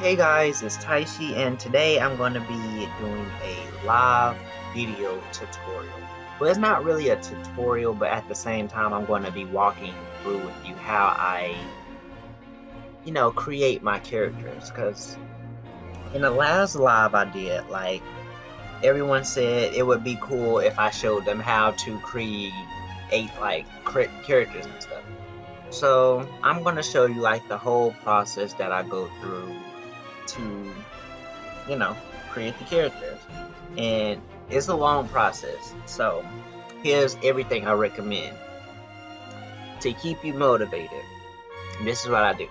Hey guys, it's Tyshy, and today I'm going to be doing a live video tutorial. Well, it's not really a tutorial, but at the same time I'm going to be walking through with you how I, create my characters. Because in the last live I did, everyone said it would be cool if I showed them how to create characters and stuff. So I'm going to show you the whole process that I go through to create the characters, and it's a long process. So here's everything I recommend to keep you motivated. This is what I do.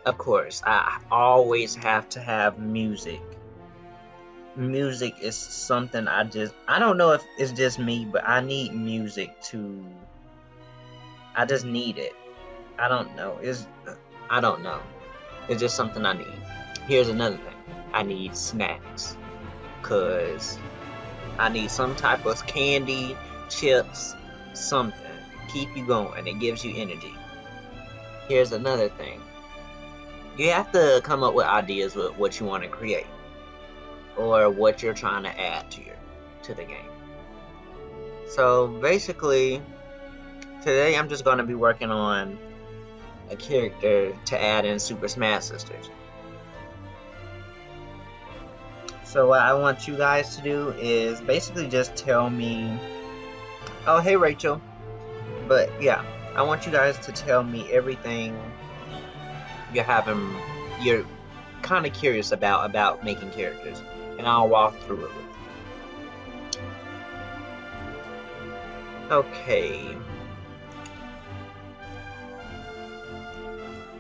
Of course, I always have to have music. Music is something I don't know if it's just me, but I need music I just need it. I don't know. It's just something I need. Here's another thing. I need snacks. Cause I need some type of candy, chips, something. Keep you going. It gives you energy. Here's another thing. You have to come up with ideas with what you want to create. Or what you're trying to add to the game. So basically, today I'm just gonna be working on a character to add in Super Smash Sisters. So what I want you guys to do is basically just tell me, oh hey Rachel, but yeah, I want you guys to tell me everything you're kind of curious about making characters, and I'll walk through it with you. Okay.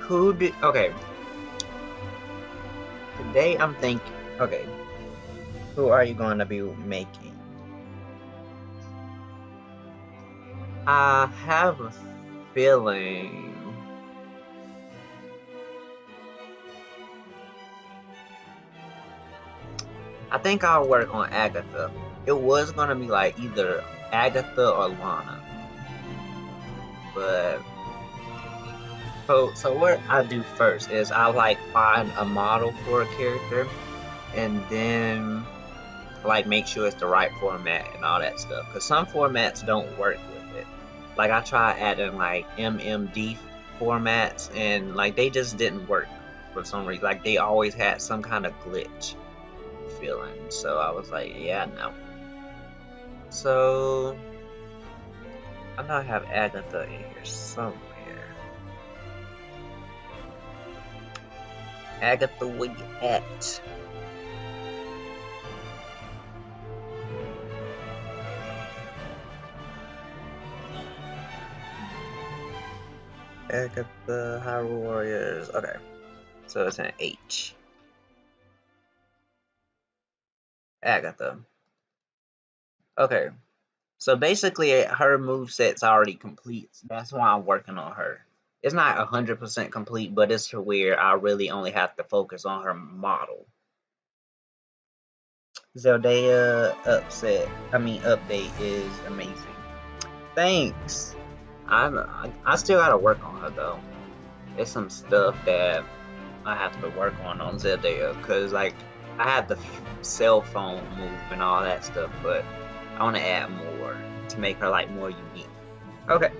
Okay. Today I'm thinking, okay, who are you going to be making? I have a feeling I think I'll work on Agatha. It was going to be either Agatha or Lana. But so what I do first is I find a model for a character, and then make sure it's the right format and all that stuff, because some formats don't work with it. I tried adding MMD formats, and they just didn't work for some reason. They always had some kind of glitch feeling, so I was yeah, no. So I know I have Agatha in here somewhere. Agatha, where you at? Agatha, Hyrule Warriors. Okay, so it's an H. Agatha. Okay, so basically her moveset's already complete. That's why I'm working on her. It's not 100% complete, but it's to where I really only have to focus on her model. Zeldaya update is amazing. Thanks. I still gotta work on her though. There's some stuff that I have to work on Zeldaya, because I had the cell phone move and all that stuff, but I want to add more to make her more unique. Okay.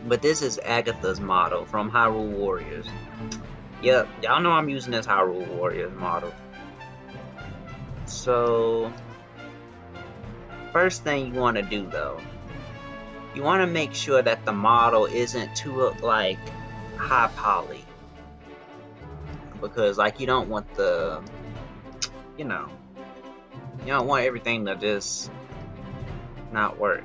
But this is Agatha's model from Hyrule Warriors. Yep, y'all know I'm using this Hyrule Warriors model. So first thing you want to do though, you want to make sure that the model isn't too high poly, because you don't want you don't want everything to just not work.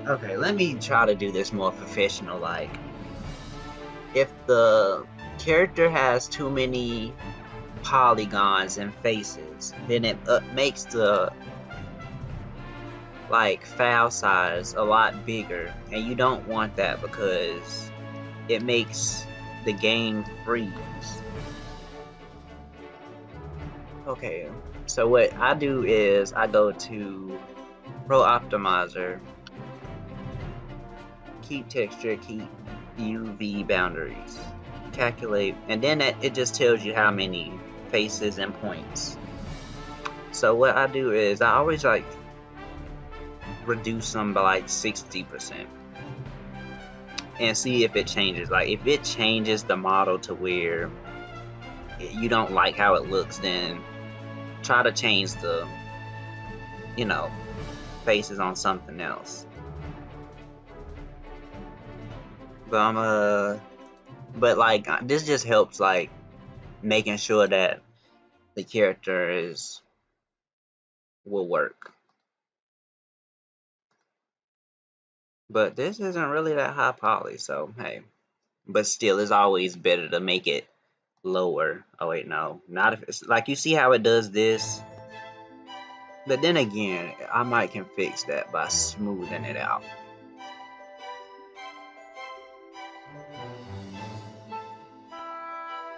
Okay, let me try to do this more professional. If the character has too many polygons and faces, then it makes the file size a lot bigger, and you don't want that because it makes the game freeze. Okay, so what I do is I go to Pro Optimizer, keep texture, keep UV boundaries, calculate, and then it just tells you how many faces and points. So what I do is I always like reduce them by like 60% and see if it changes. Like if it changes the model to where you don't like how it looks, then try to change the, you know, faces on something else. But like this just helps like making sure that the character will work. But this isn't really that high poly, so hey. But still, it's always better to make it lower. Oh wait, no, not if it's like you see how it does this. But then again, I might can fix that by smoothing it out.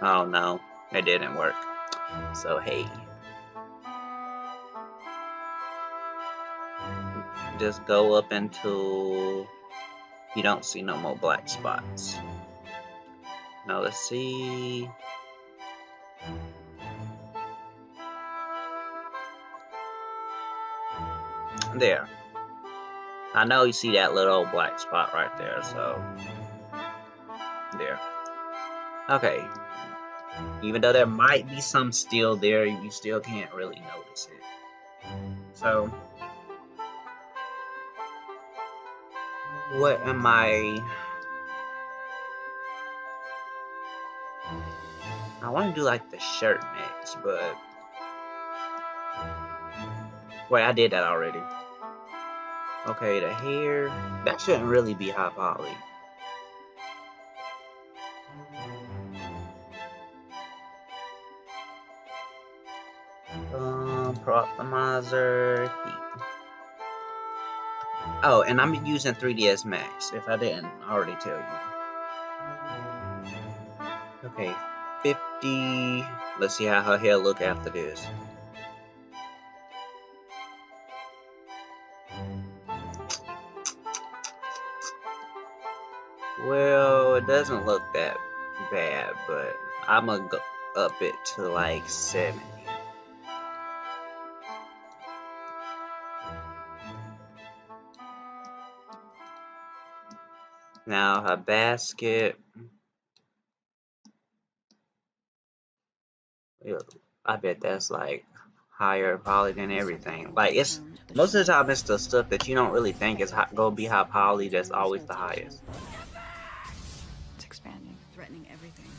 Oh no, it didn't work. So hey, just go up until you don't see no more black spots. Now let's see. There. I know you see that little black spot right there, so there. Okay. Even though there might be some still there, you still can't really notice it. So what am I want to do like the shirt next, but wait, I did that already. Okay, the hair, that shouldn't really be high poly. Pro Optimizer, oh, and I'm using 3ds Max, if I didn't already tell you. Okay, 50, let's see how her hair look after this. Well, it doesn't look that bad, but I'm gonna go up it to like 70. Now her basket, I bet that's like higher poly than everything. Like it's most of the time it's the stuff that you don't really think is gonna be high poly that's always the highest. It's expanding, threatening everything.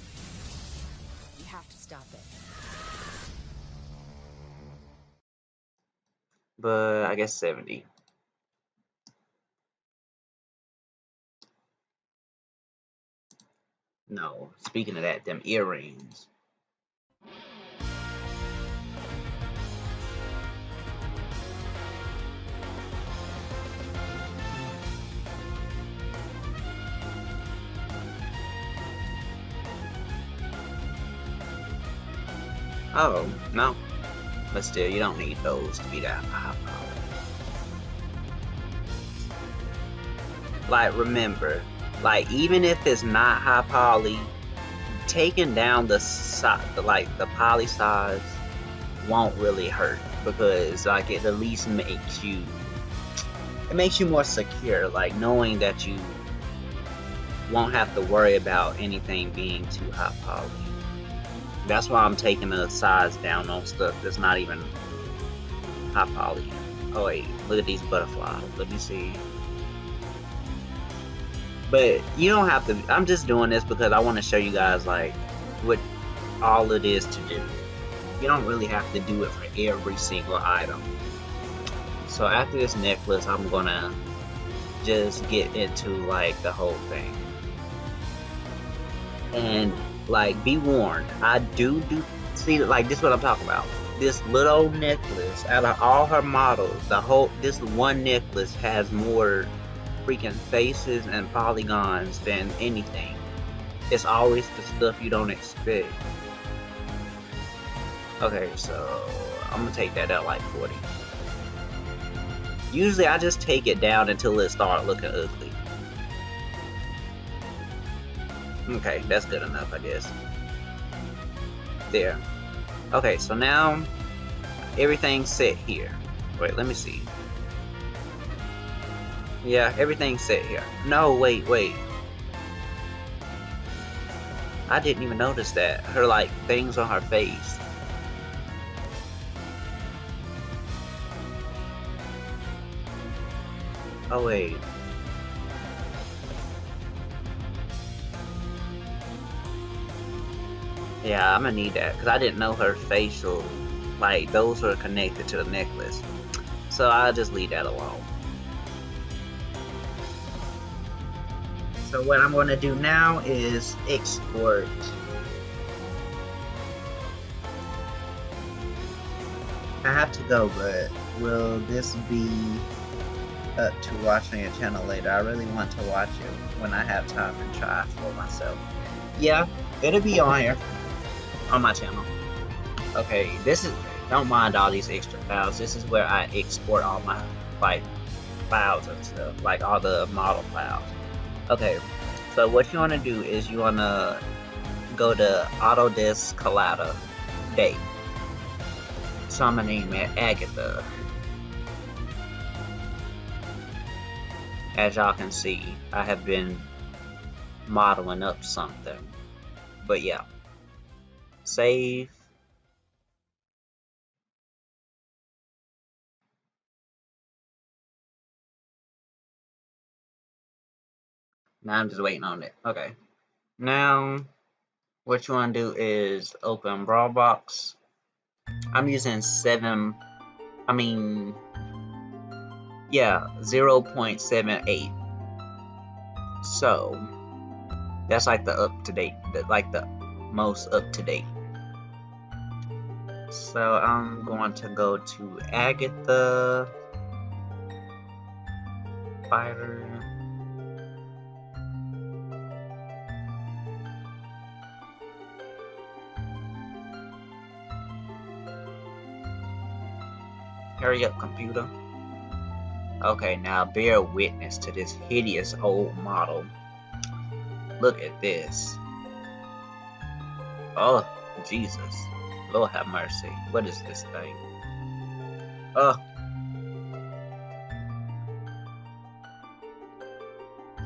You have to stop it. But I guess 70. No, speaking of that, them earrings. Oh, no. But still, you don't need those to be that high poly. Like, remember, like, even if it's not high poly, taking down the poly size won't really hurt, because like it at least makes you more secure, like knowing that you won't have to worry about anything being too high poly. That's why I'm taking the size down on stuff that's not even high poly. Oh wait, look at these butterflies. Let me see. But you don't have to. I'm just doing this because I want to show you guys like what all it is to do. You don't really have to do it for every single item. So after this necklace, I'm gonna just get into like the whole thing. And like, be warned, I do see, like, this is what I'm talking about. This little necklace, out of all her models, this one necklace has more freaking faces and polygons than anything. It's always the stuff you don't expect. Okay, so I'm gonna take that out like 40. Usually I just take it down until it starts looking ugly. Okay, that's good enough, I guess. There. Okay, so now everything's set here. Wait, let me see. Yeah, everything's set here. No, wait. I didn't even notice that. Her, like, things on her face. Oh, wait. Yeah, I'm gonna need that, because I didn't know her facial, like, those were connected to the necklace. So I'll just leave that alone. So what I'm gonna do now is export. I have to go, but will this be up to watching your channel later? I really want to watch it when I have time and try for myself. Yeah, it'll be on here, on my channel. Okay, this is, don't mind all these extra files. This is where I export all my, like, files and stuff, like all the model files. Okay, so what you want to do is you want to go to Autodesk Collider Date. So I'm gonna name it Agatha. As y'all can see, I have been modeling up something. But yeah. Save. Now I'm just waiting on it. Okay. Now, what you want to do is open Brawlbox. I'm using 0.78. So, that's like the up-to-date, like the most up-to-date. So, I'm going to go to Agatha. Fighter. Hurry up, computer. Okay, now bear witness to this hideous old model. Look at this. Oh, Jesus. Lord have mercy. What is this thing? Oh.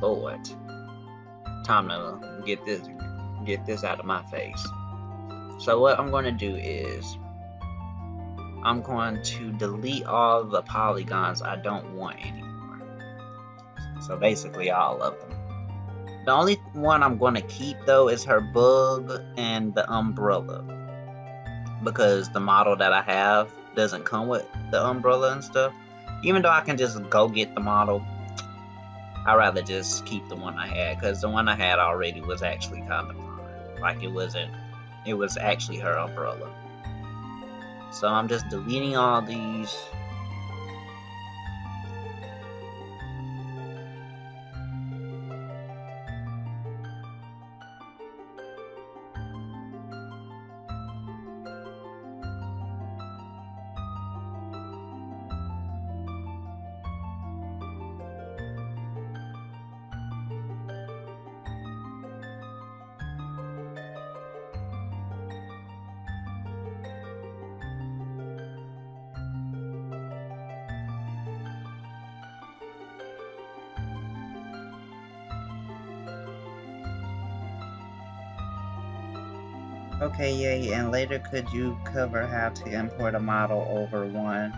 Lord. Time to get this out of my face. So what I'm going to do is I'm going to delete all the polygons I don't want anymore. So basically all of them. The only one I'm going to keep though is her bug and the umbrella, because the model that I have doesn't come with the umbrella and stuff. Even though I can just go get the model, I'd rather just keep the one I had, because the one I had already was actually kind of fine. Like it was actually her umbrella. So I'm just deleting all these. Okay, yay, and later could you cover how to import a model over one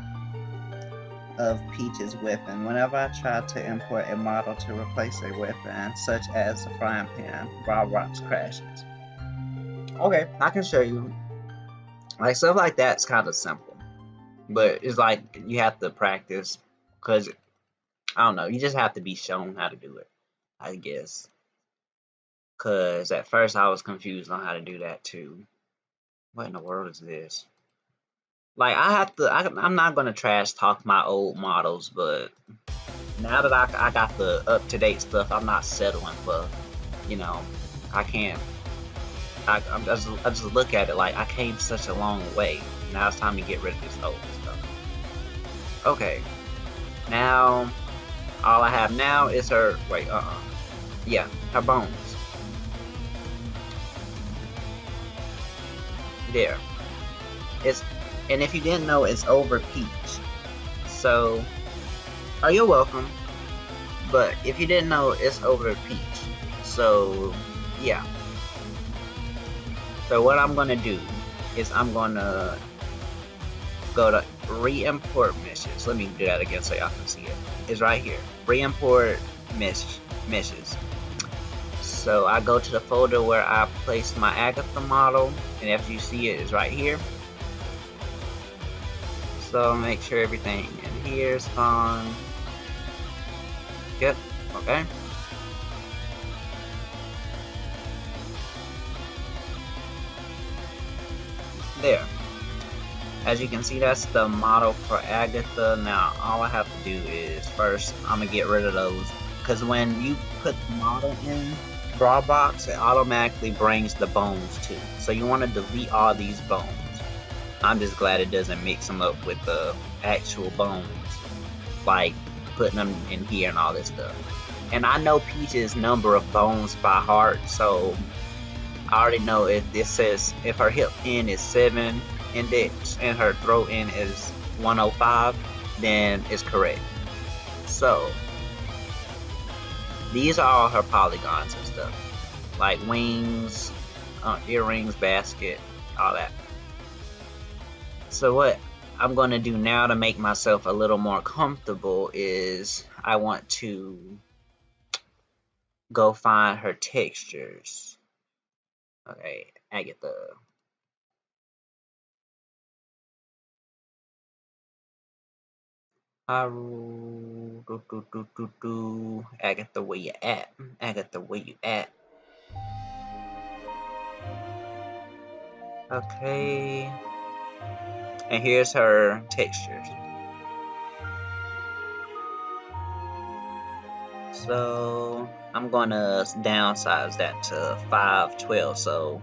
of Peach's weapon? Whenever I try to import a model to replace a weapon, such as the frying pan, Roblox crashes. Okay, I can show you. Like, stuff like that's kind of simple. But it's like, you have to practice, because, I don't know, you just have to be shown how to do it, I guess. Because at first I was confused on how to do that too. What in the world is this? Like, I'm not going to trash talk my old models, but now that I got the up-to-date stuff, I'm not settling for, you know, I can't. I just look at it like I came such a long way. Now it's time to get rid of this old stuff. Okay. Now, all I have now is her, yeah, her bones. There. And if you didn't know, it's over peach. So, oh, you're welcome. But if you didn't know, it's over peach. So, yeah. So what I'm gonna do is I'm gonna go to re-import meshes. Let me do that again so y'all can see it. It's right here. Re-import meshes. So I go to the folder where I placed my Agatha model, and as you see it is right here. So make sure everything in here is fine. Yep, okay. There. As you can see, that's the model for Agatha. Now all I have to do is first I'm gonna get rid of those, because when you put the model in draw box, it automatically brings the bones too. So you want to delete all these bones. I'm just glad it doesn't mix them up with the actual bones, like putting them in here and all this stuff. And I know Peach's number of bones by heart, so I already know if this says if her hip end is 7 index and her throat end is 105, then it's correct. So these are all her polygons and stuff, like wings, earrings, basket, all that. So what I'm going to do now to make myself a little more comfortable is I want to go find her textures. Okay, Agatha. Agatha, where you at? Agatha, where you at? Okay. And here's her textures. So I'm gonna downsize that to 512. So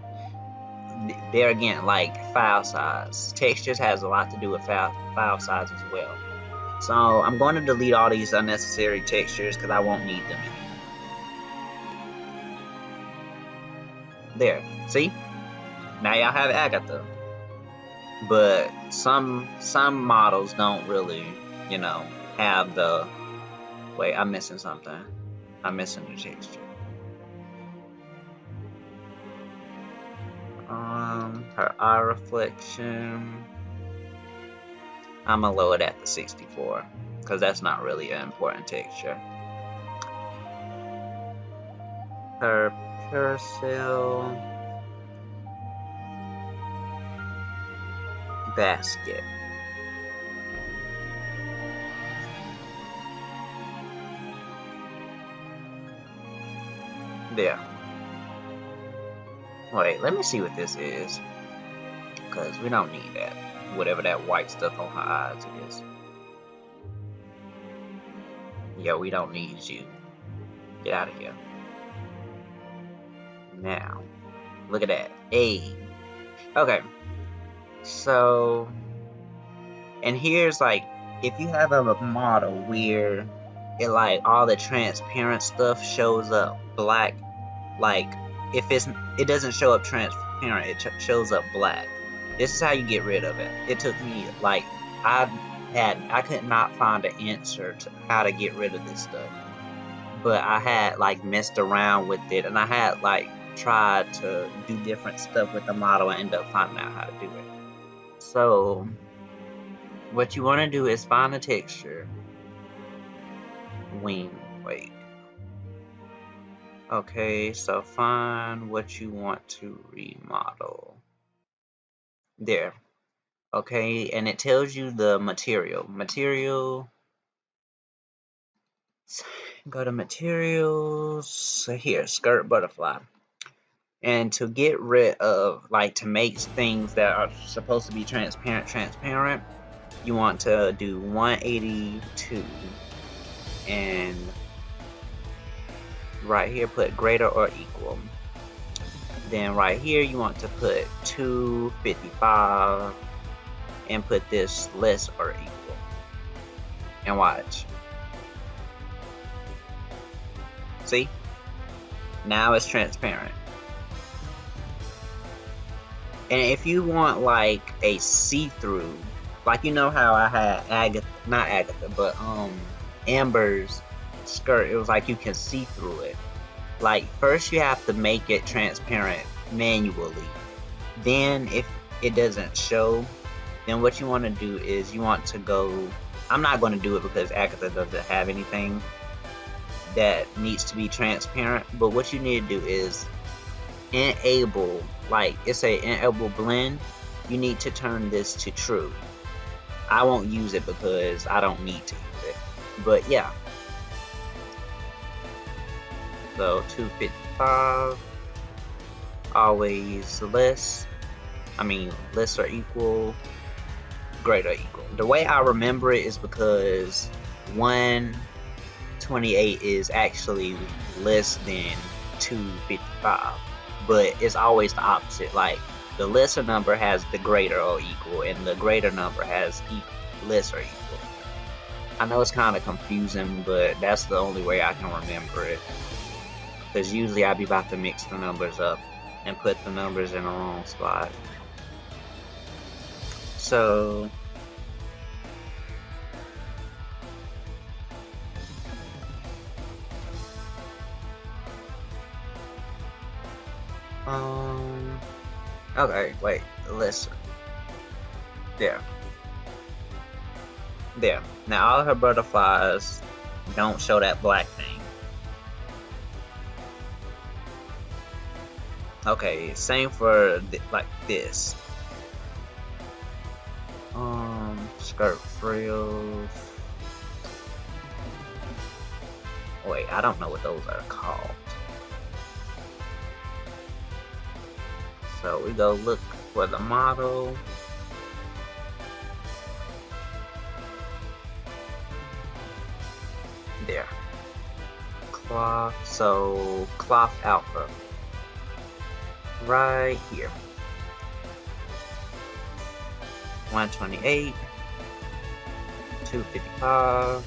there again, like file size. Textures has a lot to do with file size as well. So I'm going to delete all these unnecessary textures because I won't need them anymore. There, see? Now y'all have Agatha. But some models don't really, you know, have the. Wait, I'm missing something. I'm missing the texture. Her eye reflection. I'm gonna lower that to 64 because that's not really an important texture. Her carousel basket. There. Wait, let me see what this is, because we don't need that. Whatever that white stuff on her eyes is. Yeah, we don't need you. Get out of here. Now, look at that. Hey. Okay. So, and here's like, if you have a model where it like all the transparent stuff shows up black, like if it doesn't show up transparent, it shows up black. This is how you get rid of it. It took me like I could not find an answer to how to get rid of this stuff, but I had like messed around with it, and I had like tried to do different stuff with the model and end up finding out how to do it. So what you want to do is find a texture. Wing, wait. Okay, so find what you want to remodel. There. Okay, and it tells you the material. Go to materials. So here, skirt butterfly. And to get rid of, like, to make things that are supposed to be transparent, you want to do 182 and right here put greater or equal. Then right here you want to put 255 and put this less or equal. And watch. See? Now it's transparent. And if you want like a see-through, like you know how I had Agatha, not Agatha, but Amber's skirt, it was like you can see through it. Like first you have to make it transparent manually. Then if it doesn't show, then what you want to do is you want to go, I'm not going to do it because Agatha doesn't have anything that needs to be transparent, but what you need to do is enable, like it's a enable blend, you need to turn this to true. I won't use it because I don't need to use it, but yeah. So 255, always less or equal, greater or equal. The way I remember it is because 128 is actually less than 255, but it's always the opposite. Like the lesser number has the greater or equal, and the greater number has less or equal. I know it's kind of confusing, but that's the only way I can remember it. Because usually I'd be about to mix the numbers up and put the numbers in the wrong spot. So okay, wait, listen. There. Now all her butterflies don't show that black thing. Okay, same for like this. Skirt frills. Wait, I don't know what those are called. So we go look for the model. There. Cloth, so cloth alpha. Right here. 128, 255,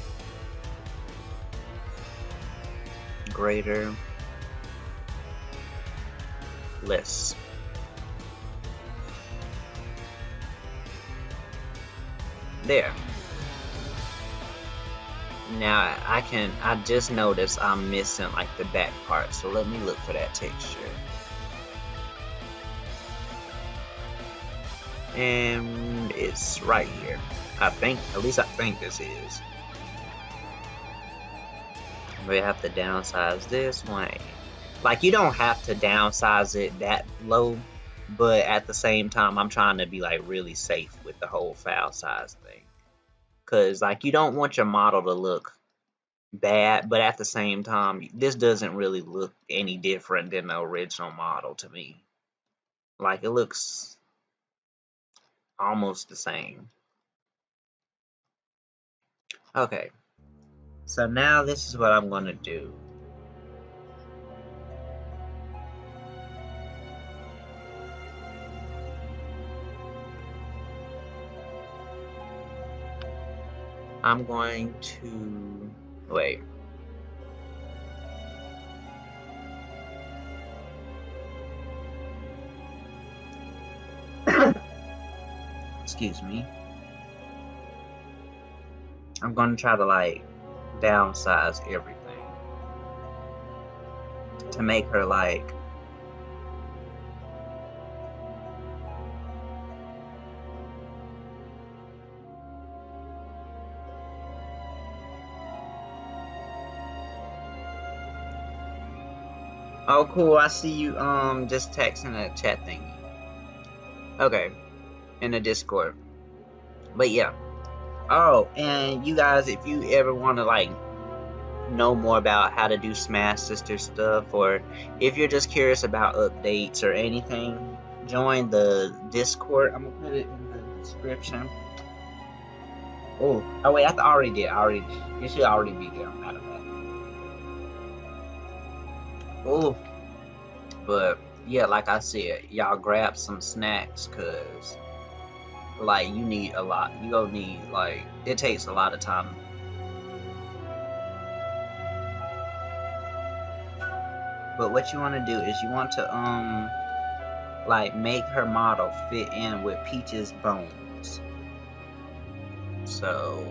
greater, less. There. Now I just noticed I'm missing like the back part, so let me look for that texture. And it's right here. At least I think this is. We have to downsize this one. Like you don't have to downsize it that low, but at the same time I'm trying to be like really safe with the whole file size thing. Cause like you don't want your model to look bad, but at the same time this doesn't really look any different than the original model to me. Like it looks almost the same. Okay, so now this is what I'm gonna do. I'm going to wait. Excuse me. I'm gonna try to like downsize everything to make her like oh cool, I see you just texting a chat thingy. Okay, in the Discord. But yeah. Oh, and you guys, if you ever want to like know more about how to do Smash Sister stuff, or if you're just curious about updates or anything, join the Discord. I'm gonna put it in the description. Oh wait, I already did. It should already be there. Matter of fact. Oh, but yeah, like I said, y'all grab some snacks, cause like you need a lot. You gonna need like it takes a lot of time. But what you want to do is you want to like make her model fit in with Peach's bones. So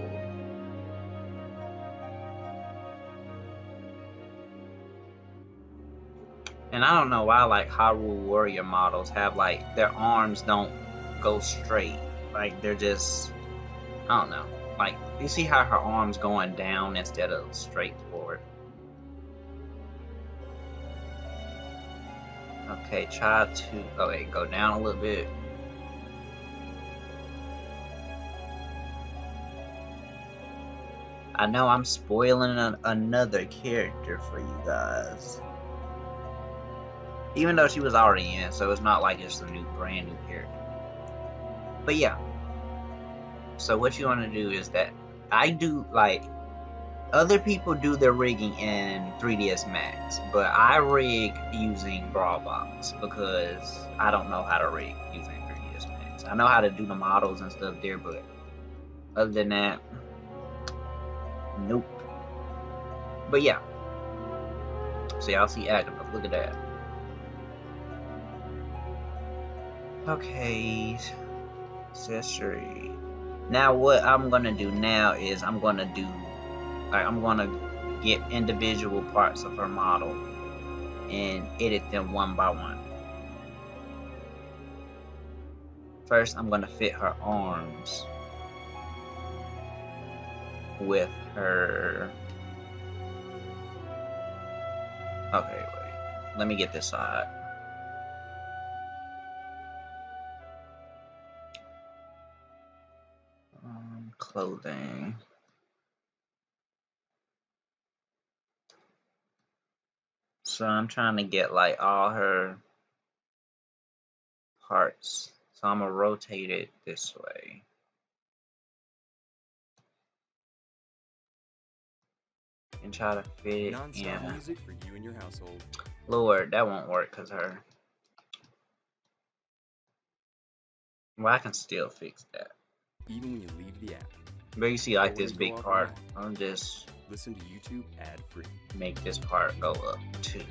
and I don't know why like Hyrule Warrior models have like their arms don't go straight. Like they're just, I don't know. Like you see how her arms going down instead of straight forward. Okay, try to go down a little bit. I know I'm spoiling another character for you guys. Even though she was already in, so it's not like it's a brand new character. But yeah. So what you want to do is that I do like other people do their rigging in 3ds Max, but I rig using Brawlbox because I don't know how to rig using 3ds Max. I know how to do the models and stuff there, but other than that, nope. But yeah. So y'all see Agatha, look at that. Okay, accessory. Now what I'm gonna do now is I'm gonna get individual parts of her model and edit them one by one. First, I'm gonna fit her arms with her. Okay, wait. Let me get this side. Clothing. So I'm trying to get like all her parts. So I'm gonna rotate it this way. And try to fit it in. Music for you and your household. Lord, that won't work because her. Well, I can still fix that. Even when you leave the app. But you see, like this big part, I'll just listen to YouTube ad-free. Make this part go up too.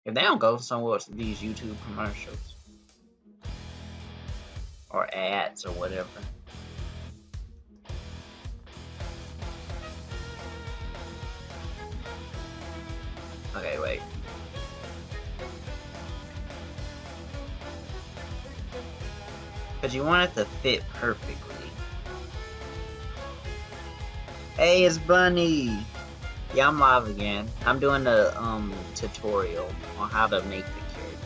If they don't go somewhere with these YouTube commercials or ads or whatever. Okay, wait. Because you want it to fit perfectly. Hey, it's Bunny! Yeah, I'm live again. I'm doing the tutorial on how to make the character.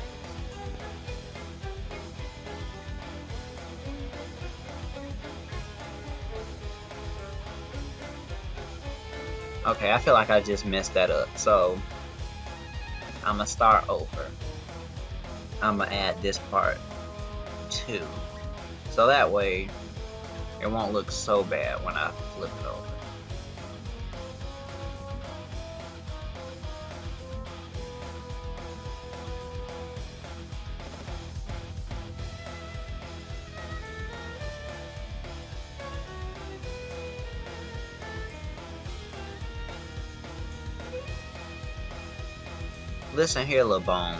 Okay, I feel like I just messed that up. So, I'm gonna start over. I'm gonna add this part too. So that way, it won't look so bad when I flip it over. Listen here, little bone.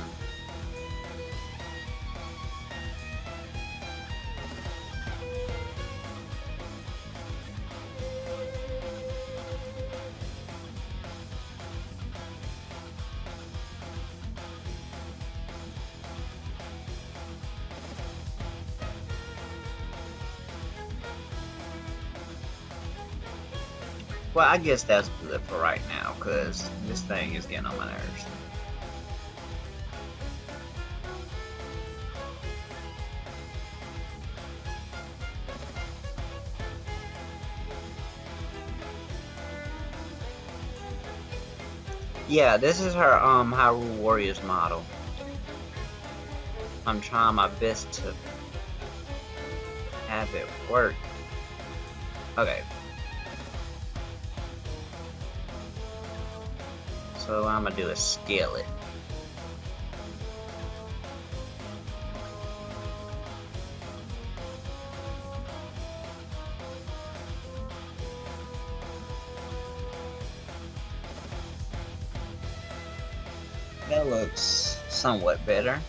Well, I guess that's good for right now, because this thing is getting on my nerves. Yeah, this is her Hyrule Warriors model. I'm trying my best to have it work. Okay. So what I'm gonna do is scale it. That looks somewhat better.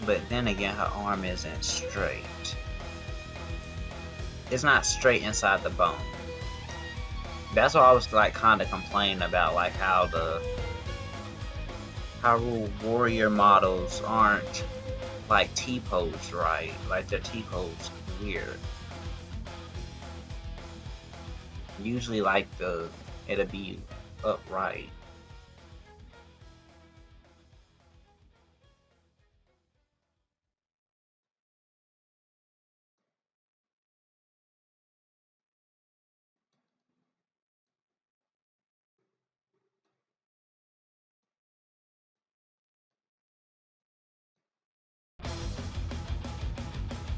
But then again, her arm isn't straight. It's not straight inside the bone. That's why I was like kind of complaining about like how the Hyrule Warrior models aren't like T-posed right. Like their T-posed weird. Usually like it'll be upright.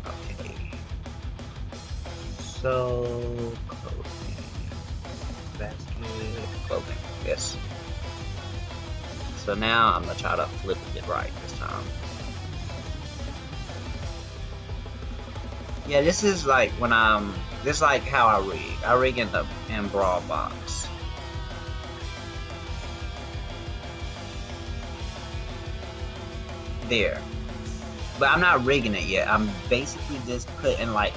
Okay. So clothing. Basket clothing. Yes. So now I'm gonna try to flip it right this time. Yeah, this is like when this is like how I rig. I rig in the brawl box. There. But I'm not rigging it yet. I'm basically just putting like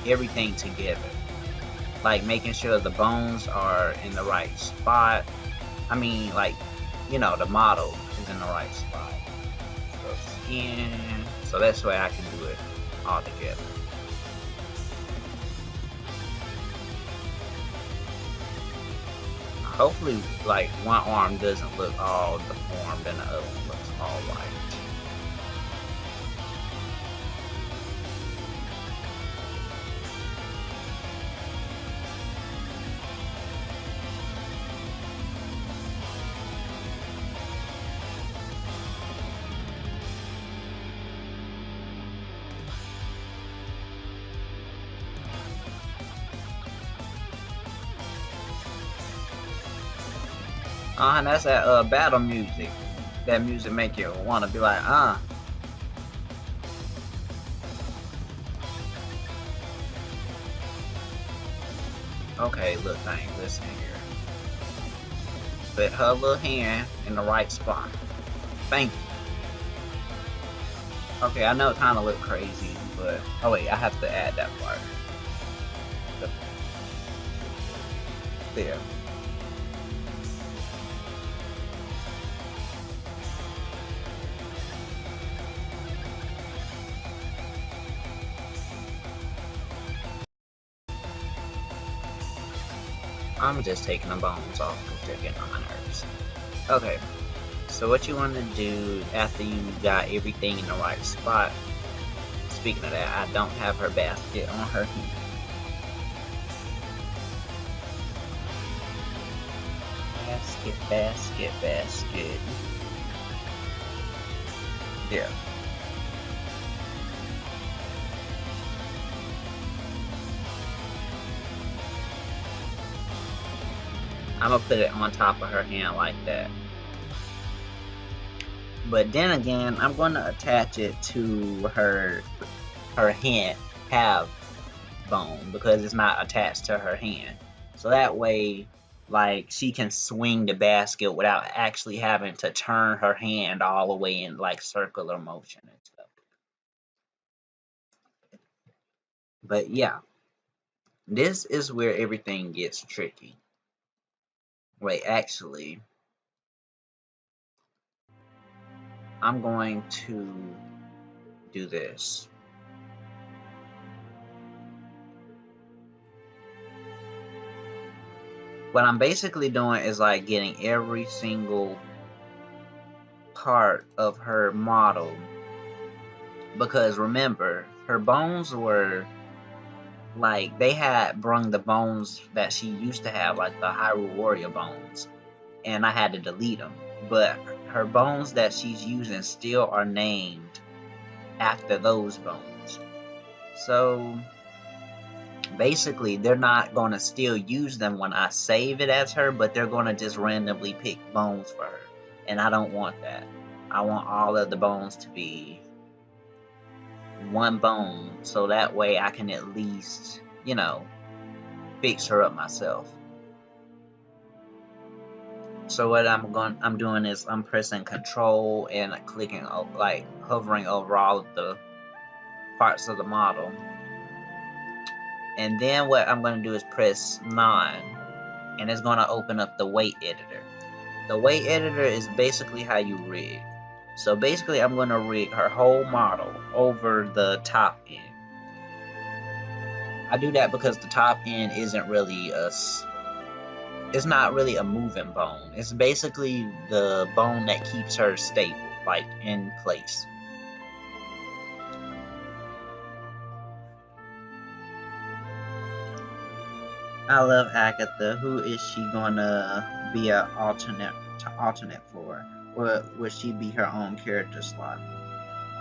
everything together. Like making sure the bones are in the right spot. I mean, like, you know, the model is in the right spot. So skin. So that's the way I can do it all together. Hopefully, like, one arm doesn't look all deformed and the other one looks all right. And that's that battle music. That music make you wanna be like, Okay, look thing, listen here. Put her little hand in the right spot. Thank you. Okay, I know it kinda look crazy, but oh wait, I have to add that part. There. I'm just taking the bones off because they're getting on my nerves. Okay, so what you want to do after you got everything in the right spot, speaking of that, I don't have her basket on her hand. Basket, basket, basket. There. I'm gonna put it on top of her hand like that. But then again, I'm gonna attach it to her hand have bone because it's not attached to her hand. So that way, like, she can swing the basket without actually having to turn her hand all the way in like circular motion and stuff. But yeah, this is where everything gets tricky. Wait, actually, I'm going to do this. What I'm basically doing is like getting every single part of her model, because remember, her bones were like, they had brung the bones that she used to have, like the Hyrule Warrior bones, and I had to delete them. But her bones that she's using still are named after those bones. So basically, they're not going to still use them when I save it as her, but they're going to just randomly pick bones for her. And I don't want that. I want all of the bones to be one bone, so that way I can at least, fix her up myself. So what I'm doing is I'm pressing Control and clicking, like hovering over all of the parts of the model. And then what I'm going to do is press 9, and it's going to open up the weight editor. The weight editor is basically how you rig. So basically I'm going to rig her whole model over the top end. I do that because the top end isn't really it's not really a moving bone. It's basically the bone that keeps her stable, like in place. I love Agatha. Who is she gonna be an alternate for? Or will she be her own character slot?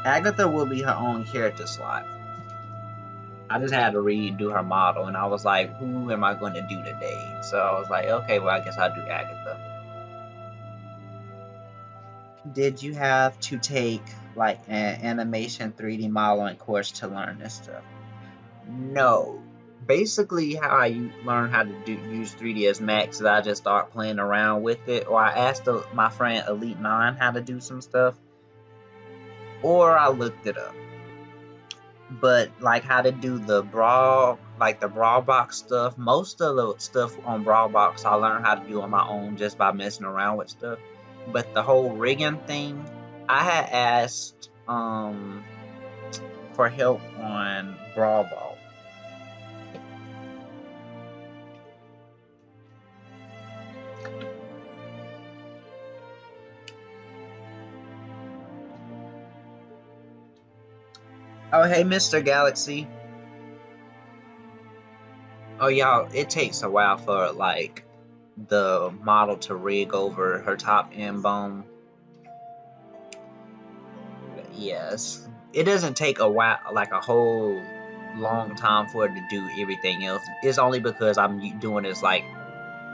Agatha will be her own character slot. I just had to redo her model, and I was like, who am I going to do today? So I was like, okay, well, I guess I'll do Agatha. Did you have to take like an animation 3D modeling course to learn this stuff? No. Basically, how I learned how to use 3ds Max is I just start playing around with it, or I asked my friend Elite 9 how to do some stuff, or I looked it up. But like how to do the brawl box stuff, most of the stuff on brawl box I learned how to do on my own just by messing around with stuff. But the whole rigging thing, I had asked for help on brawl ball. Oh, hey, Mr. Galaxy. Oh, y'all, it takes a while for, like, the model to rig over her top end bone. Yes. It doesn't take a while, like a whole long time for it to do everything else. It's only because I'm doing this, like,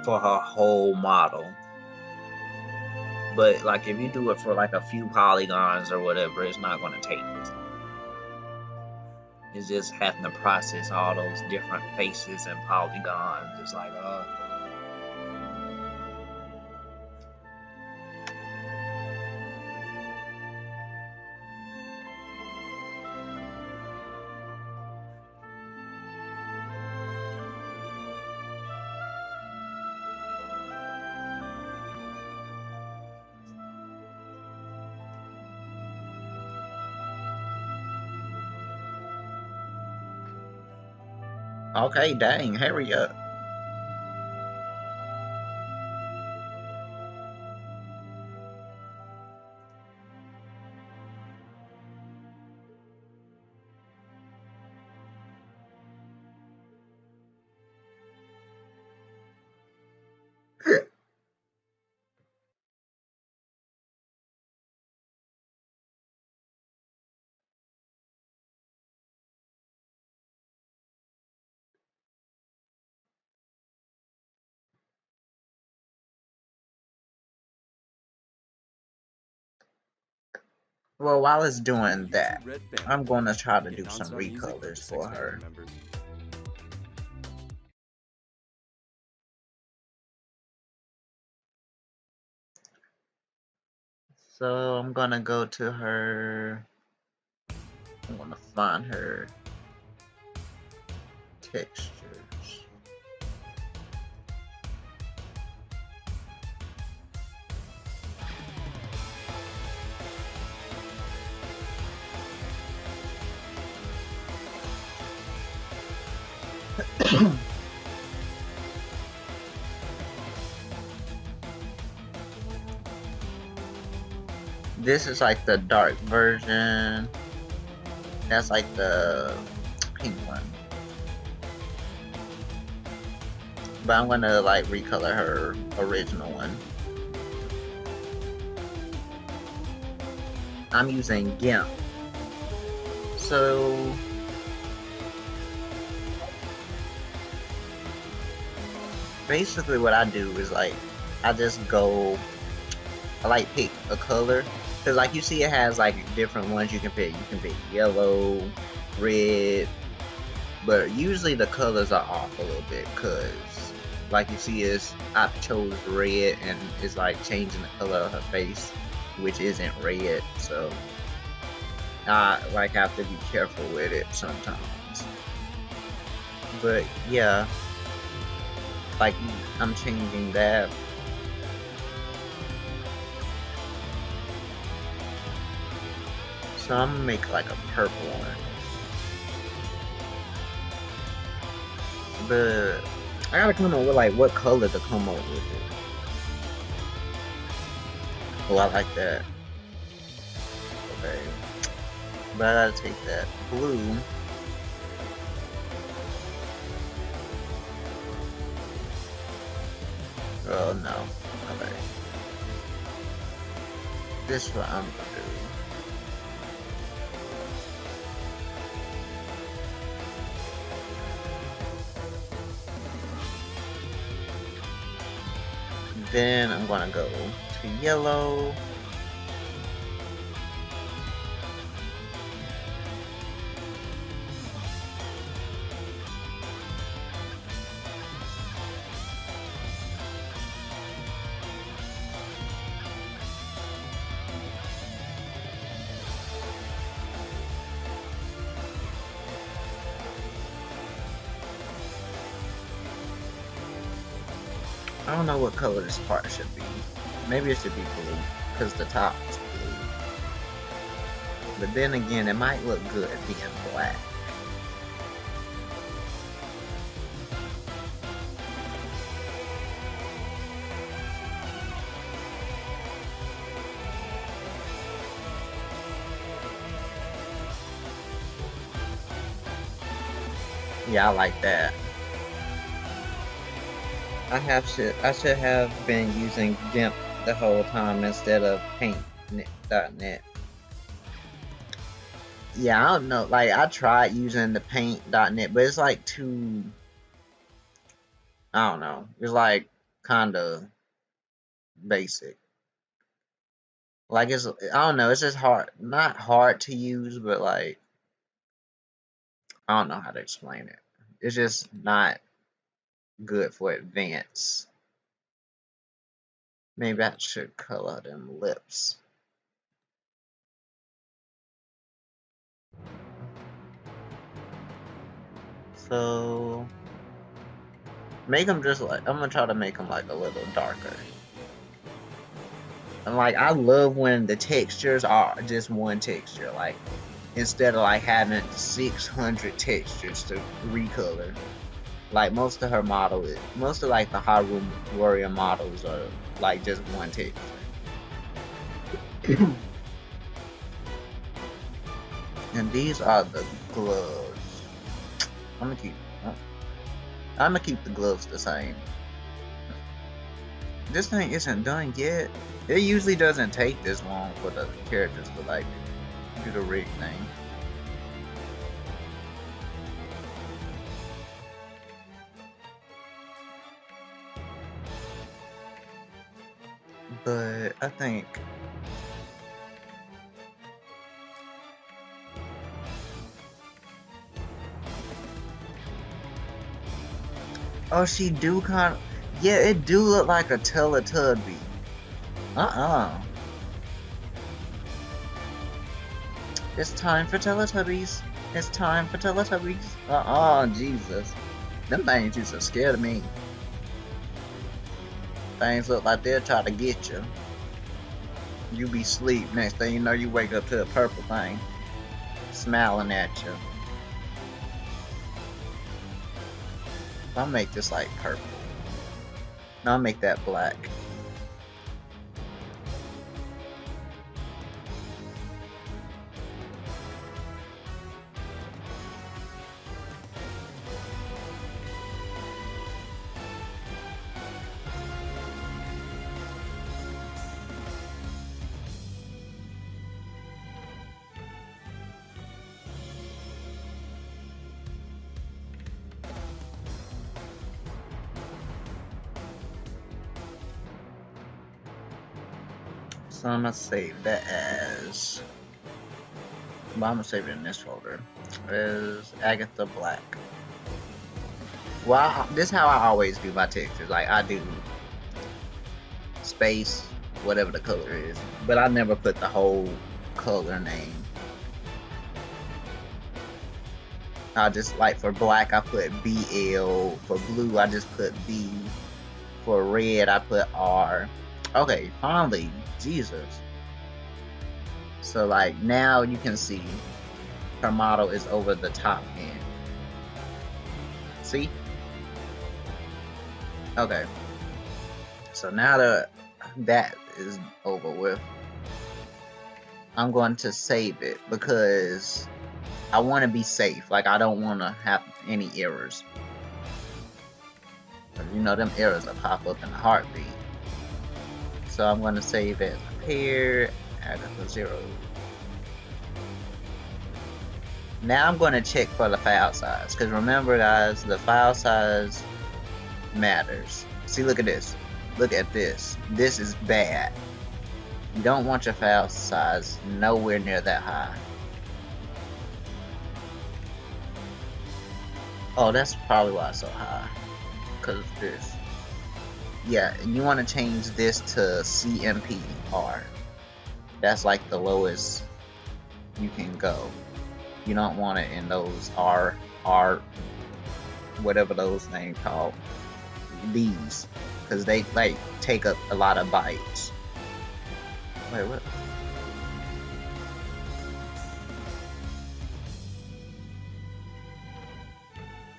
for her whole model. But, like, if you do it for, like, a few polygons or whatever, it's not going to take this long. It's just having to process all those different faces and polygons. It's like, okay, dang, hurry up. Well, while it's doing that, I'm going to try to do some recolors for her. So I'm going to go to her. I'm going to find her textures. This is like the dark version. That's like the pink one. But I'm gonna like recolor her original one. I'm using GIMP. So basically what I do is like I just go, I like pick a color, because like you see it has like different ones you can pick. You can pick yellow, red, but usually the colors are off a little bit because like you see is I chose red and it's like changing the color of her face, which isn't red, so I like have to be careful with it sometimes. But yeah, like I'm changing that. So I'm gonna make like a purple one. But I gotta come up with like what color to come up with it. Oh, I like that. Okay. But I gotta take that blue. Oh no. Okay. This is what I'm gonna do. Then I'm gonna go to yellow. I don't know what color this part should be. Maybe it should be blue, because the top is blue. But then again, it might look good being black. Yeah, I like that. I should have been using GIMP the whole time instead of paint.net. Yeah, I don't know. Like I tried using the paint.net, but it's like too, I don't know. It's like kind of basic. Like I don't know. It's just hard, not hard to use, but like I don't know how to explain it. It's just not good for advanced. Maybe I should color them lips. So make them just like, I'm gonna try to make them like a little darker. And like I love when the textures are just one texture, like instead of like having 600 textures to recolor. Like most of her models, most of like the Haru warrior models are like just one texture. And these are the gloves. I'm gonna keep the gloves the same. This thing isn't done yet. It usually doesn't take this long for the characters to like do the rig thing. But I think oh, she do kind of, yeah, it do look like a Teletubby. It's time for Teletubbies. It's time for Teletubbies. Jesus. Them things used to scare me. Things look like they'll try to get you. You be asleep. Next thing you know, you wake up to a purple thing smiling at you. I'll make this like purple. No, I'll make that black. So I'm gonna save that as, well, I'm gonna save it in this folder as Agatha Black. Well, this is how I always do my textures. Like I do space, whatever the color is, but I never put the whole color name. I just, like, for black I put BL, for blue I just put B, for red I put R. Okay, finally, Jesus. So like now you can see her model is over the top end. See? Okay. So now that is over with, I'm going to save it because I want to be safe. Like, I don't want to have any errors. You know, them errors will pop up in a heartbeat. So I'm going to save it here, Agatha 0. Now I'm going to check for the file size, because remember guys, the file size matters. See, look at this. Look at this. This is bad. You don't want your file size nowhere near that high. Oh, that's probably why it's so high. Because of this. Yeah, and you want to change this to CMPR. That's like the lowest you can go. You don't want it in those R, whatever those names called. These. Because they, like, take up a lot of bytes. Wait, what?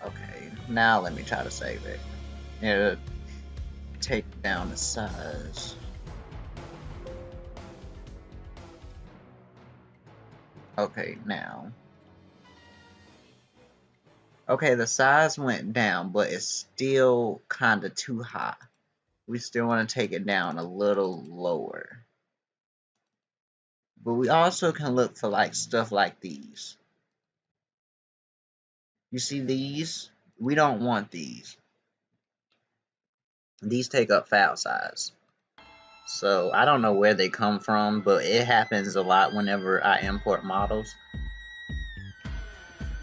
Okay, now let me try to save it. It'll take down the size. Okay, now. Okay, the size went down, but it's still kind of too high. We still want to take it down a little lower. But we also can look for like stuff like these. You see these? We don't want these. These take up file size. So I don't know where they come from, but it happens a lot whenever I import models.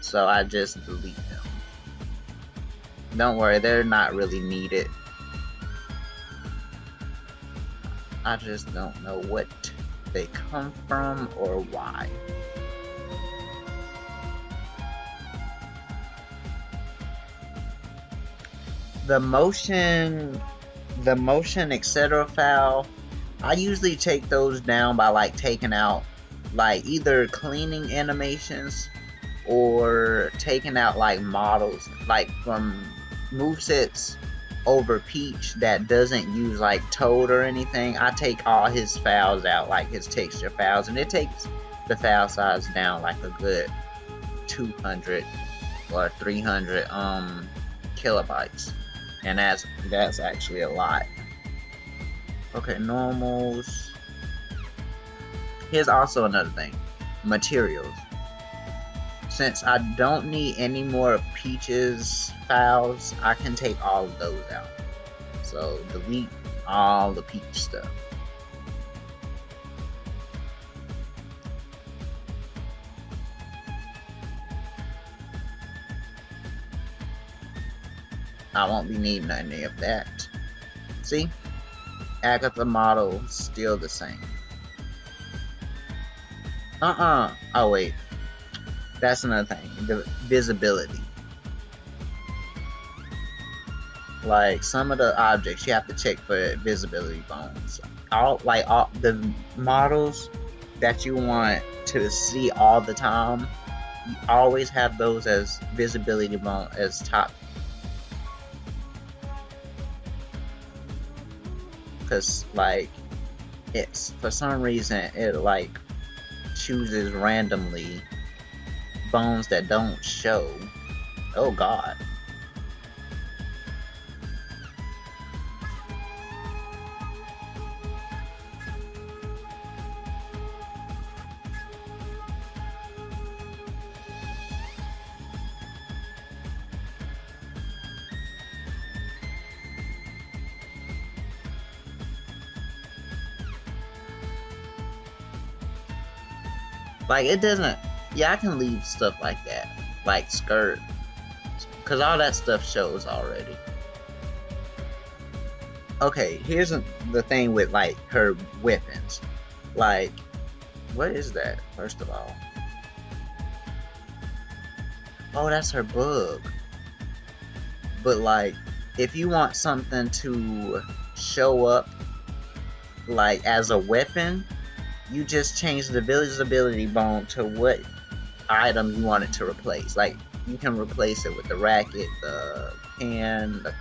So I just delete them. Don't worry, they're not really needed. I just don't know what they come from or why. The motion etc. file, I usually take those down by like taking out like either cleaning animations or taking out like models, like from movesets over Peach that doesn't use like Toad or anything. I take all his files out, like his texture files, and it takes the file size down like a good 200 or 300 kilobytes, and that's actually a lot. Okay, normals. Here's also another thing, materials. Since I don't need any more of Peach's files, I can take all of those out. So delete all the Peach stuff. I won't be needing any of that. See? Agatha model still the same. Oh wait. That's another thing. The visibility. Like some of the objects you have to check for visibility bones. All the models that you want to see all the time, you always have those as visibility bone as top. Cause like it's for some reason it like chooses randomly bones that don't show. Oh god. Like it doesn't. Yeah, I can leave stuff like that, like skirt, Cause all that stuff shows already. Okay, here's the thing with like her weapons. Like, what is that? First of all, oh, that's her bug. But like, if you want something to show up like as a weapon, you just change the visibility bone to what item you want it to replace. Like, you can replace it with the racket, the pen, the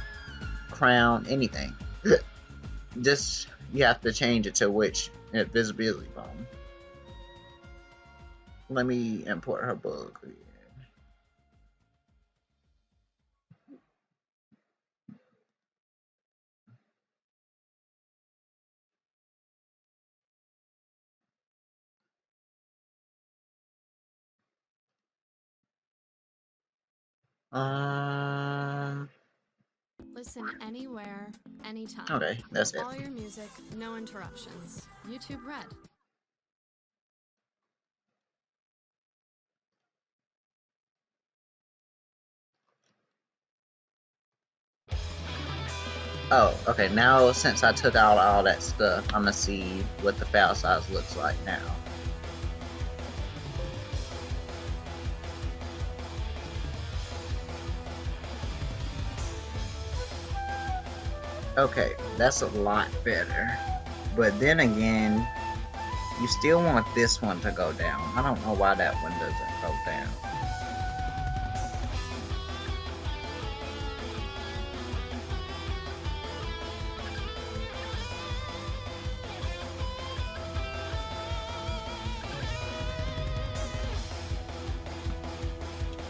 crown, anything. Just, you have to change it to which visibility bone. Let me import her bug again. Listen anywhere, anytime. Okay, that's it. All your music, no interruptions. YouTube Red. Oh, okay, now since I took out all that stuff, I'm gonna see what the file size looks like now. Okay, that's a lot better. But then again, you still want this one to go down. I don't know why that one doesn't go down.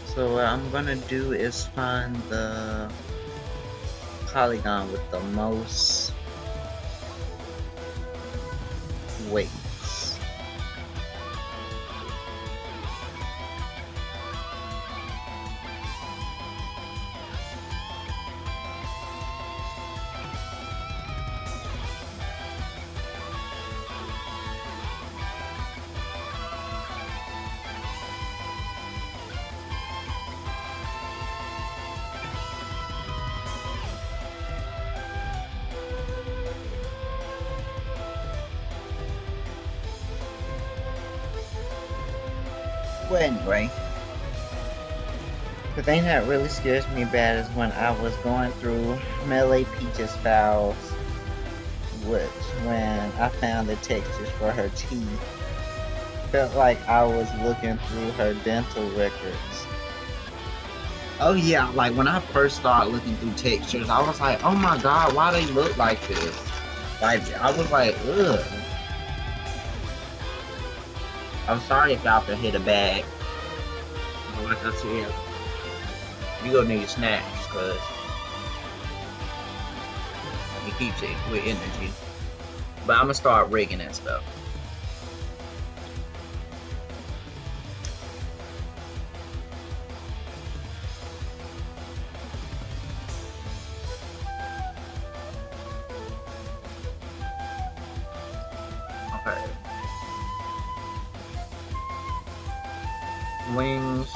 So what I'm gonna do is find the polygon with the most weights. Well, anyway, the thing that really scares me bad is when I was going through Melee Peach's files, when I found the textures for her teeth, felt like I was looking through her dental records. Oh yeah, like when I first started looking through textures, I was like, oh my god, why they look like this? Like, I was like, ugh. I'm sorry if y'all can hit a bag. But like I said, you gonna need snacks, cause it keeps it with energy. But I'm gonna start rigging that stuff. Okay. Wings.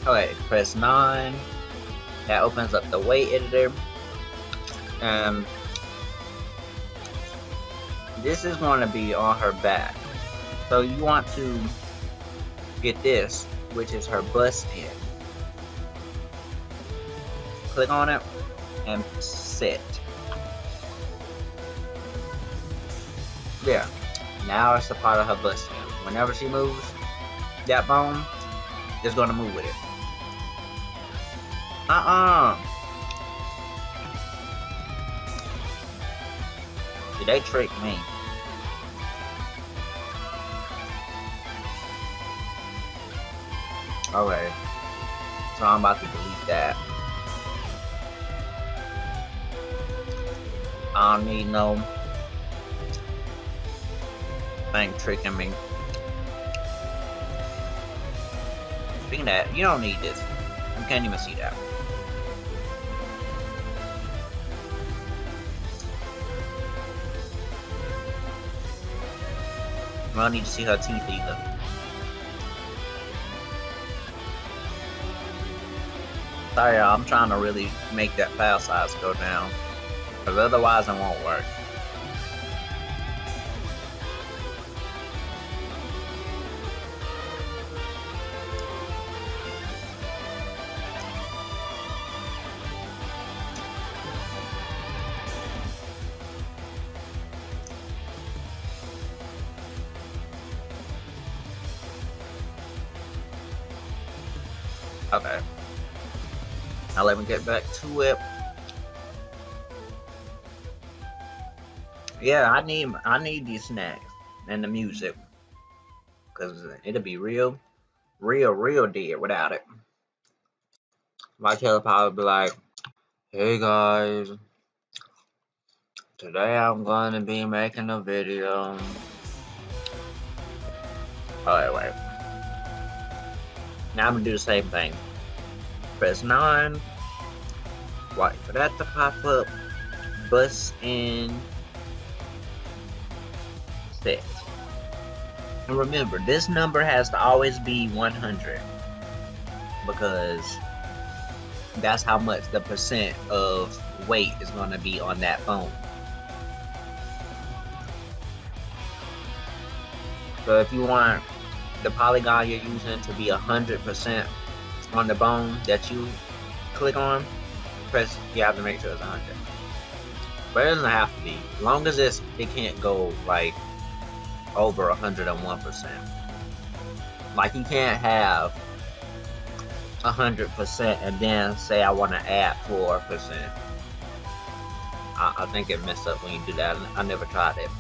Okay, press 9. That opens up the weight editor. This is going to be on her back. So you want to get this, which is her bust pin. Click on it and set. There. Now it's a part of her bust pin. Whenever she moves, that bone is going to move with it. See, they tricked me. Okay. So I'm about to delete that. I don't need no thing tricking me. Speaking of that, you don't need this. You can't even see that. I don't need to see her teeth either. Sorry, y'all, I'm trying to really make that file size go down, because otherwise it won't work. Okay. Now let me get back to it. Yeah, I need these snacks and the music, cause it'll be real dead without it. My killer probably be like, "Hey guys, today I'm gonna be making a video." Oh wait. Now I'm gonna do the same thing. Press 9. Wait for that to pop up. Bus in. Set. And remember, this number has to always be 100, because that's how much the percent of weight is going to be on that phone. So if you want the polygon you're using to be 100% on the bone that you click on, you have to make sure it's 100. But it doesn't have to be. As long as it can't go like over 101%. Like you can't have 100% and then say I want to add 4%. I think it messed up when you do that. I never tried it,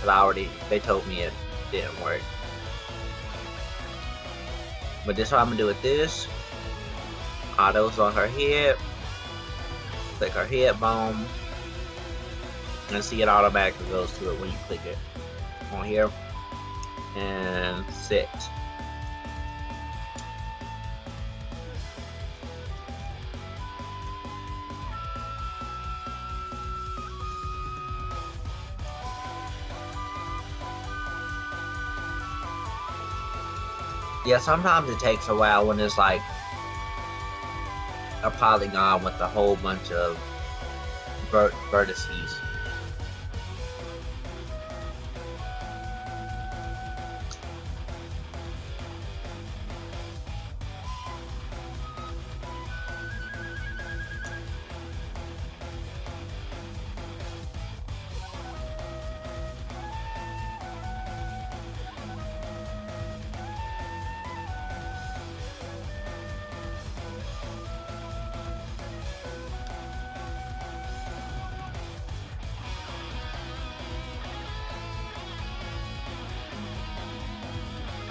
because they told me it didn't work. But this is what I'm gonna do with this. Autos on her head. Click her head bone. And see, it automatically goes to it when you click it on here. And set. Yeah, sometimes it takes a while when it's like a polygon with a whole bunch of vertices.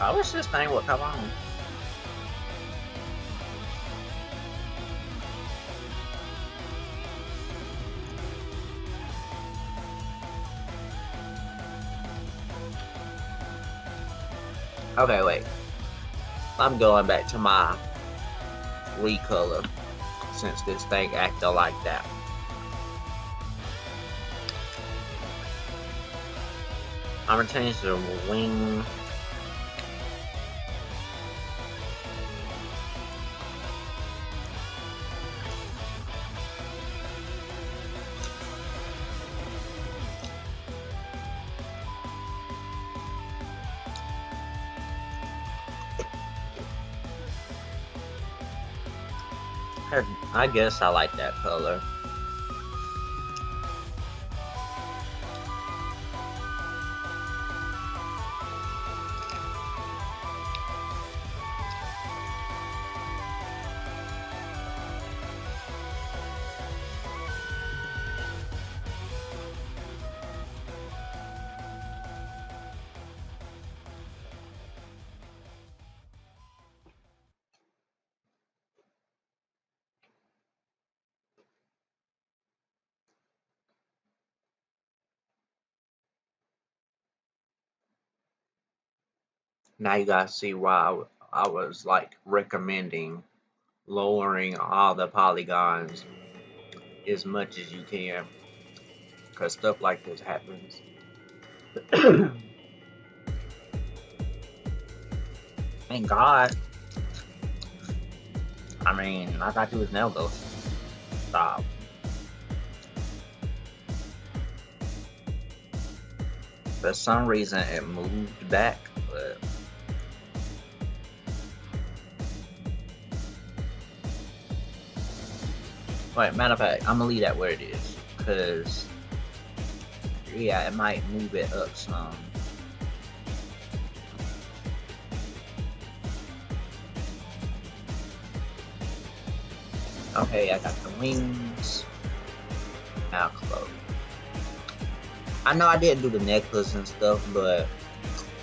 I wish this thing would come on. Okay, wait. I'm going back to my recolor since this thing acted like that. I'm gonna change the wing. I guess I like that color. Now you guys see why I was like recommending lowering all the polygons as much as you can, because stuff like this happens. Thank God. I mean, I thought you was nail ghost. Stop. For some reason, it moved back, but. Wait, matter of fact, I'm gonna leave that where it is, cause yeah, it might move it up some. Okay, I got the wings. Now close. I know I didn't do the necklace and stuff, but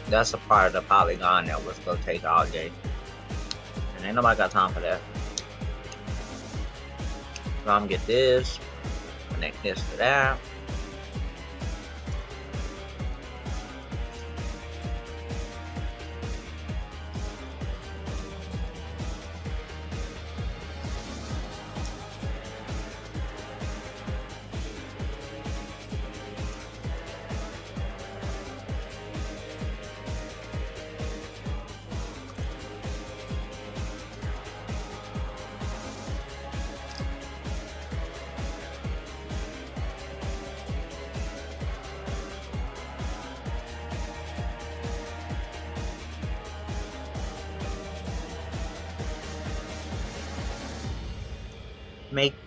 that's a part of the polygon that was gonna take all day, and ain't nobody got time for that. So I'm gonna get this, connect this to that.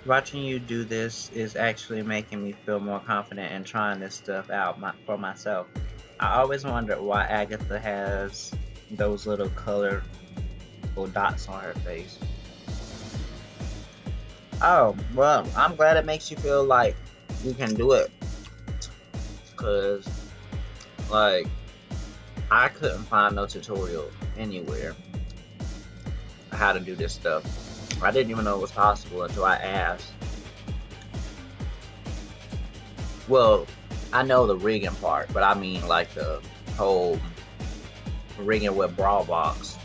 Watching you do this is actually making me feel more confident in trying this stuff out for myself. I always wondered why Agatha has those little colorful dots on her face. Oh, well, I'm glad it makes you feel like you can do it. Cause, like, I couldn't find no tutorial anywhere on how to do this stuff. I didn't even know it was possible until I asked. Well, I know the rigging part, but I mean like the whole rigging with brawl box.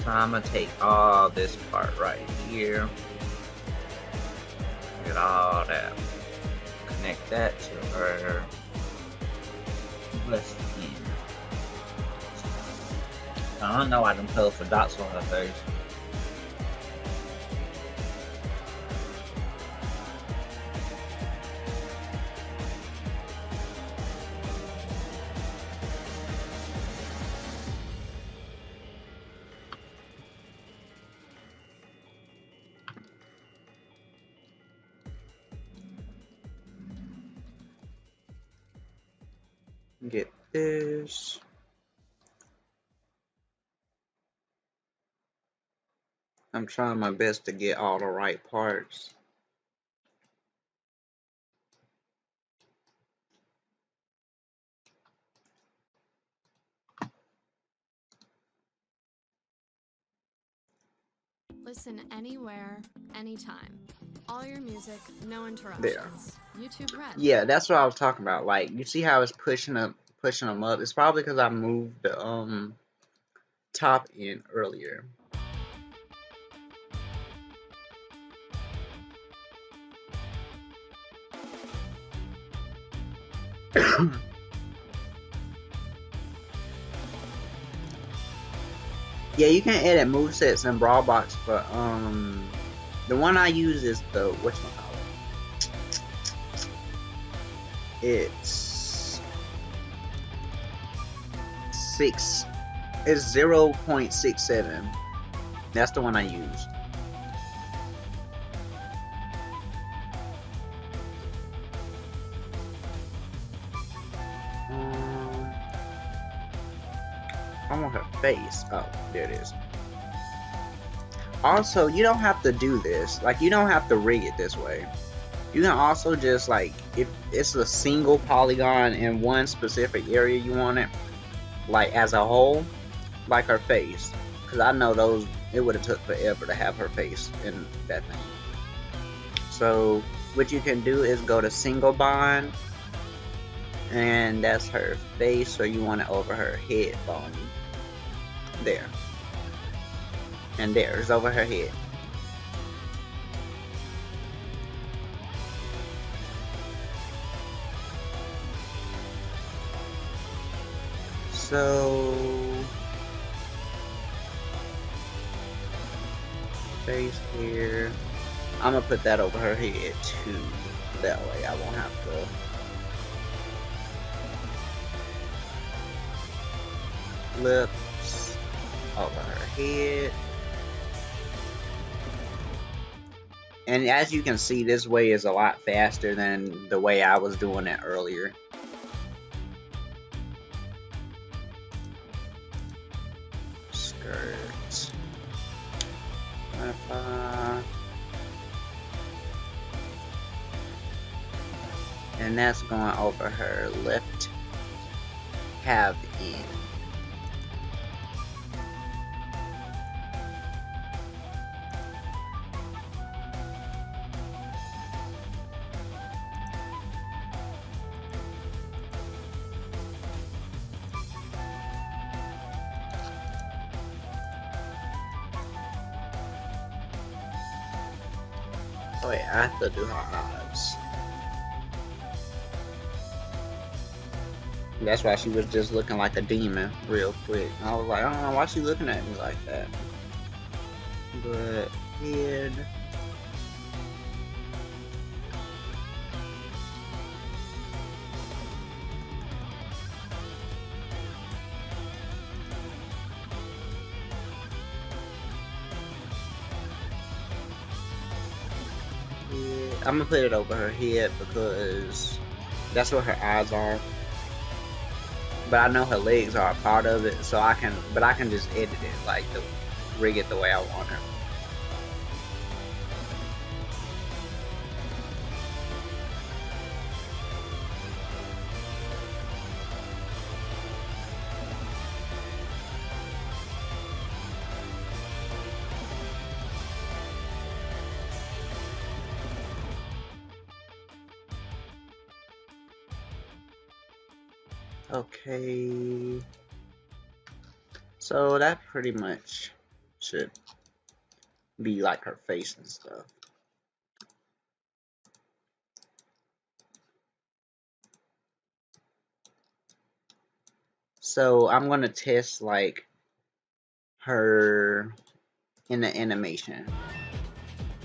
So I'm gonna take all this part right here, get all that, connect that to her left hand. I don't know why them colorful dots on her face. Get this. I'm trying my best to get all the right parts. Listen anywhere, anytime. All your music, no interruptions. YouTube Red. Yeah, that's what I was talking about. Like, you see how it's pushing them up? It's probably because I moved the top in earlier. Yeah, you can edit movesets in Brawl Box, but the one I use is the whatchamacallit. It's 0.67. That's the one I used. I want her face. Oh, there it is. Also, you don't have to do this. Like, you don't have to rig it this way. You can also just, like, if it's a single polygon in one specific area you want it, like, as a whole, like her face, because I know those, it would have took forever to have her face in that thing. So what you can do is go to single bond, and that's her face, so you want it over her head bone. There. And there's over her head. So face here. I'm gonna put that over her head too. That way I won't have to. Lips over her head. And as you can see, this way is a lot faster than the way I was doing it earlier. Skirt. And that's going over her left calf end. Oh yeah, I have to do her eyes. That's why she was just looking like a demon real quick. I was like, I don't know why she looking at me like that. But head. I'm gonna put it over her head because that's where her eyes are. But I know her legs are a part of it, so I can just edit it, like rig it the way I want her. Okay, so that pretty much should be like her face and stuff. So I'm gonna test like her in the animation.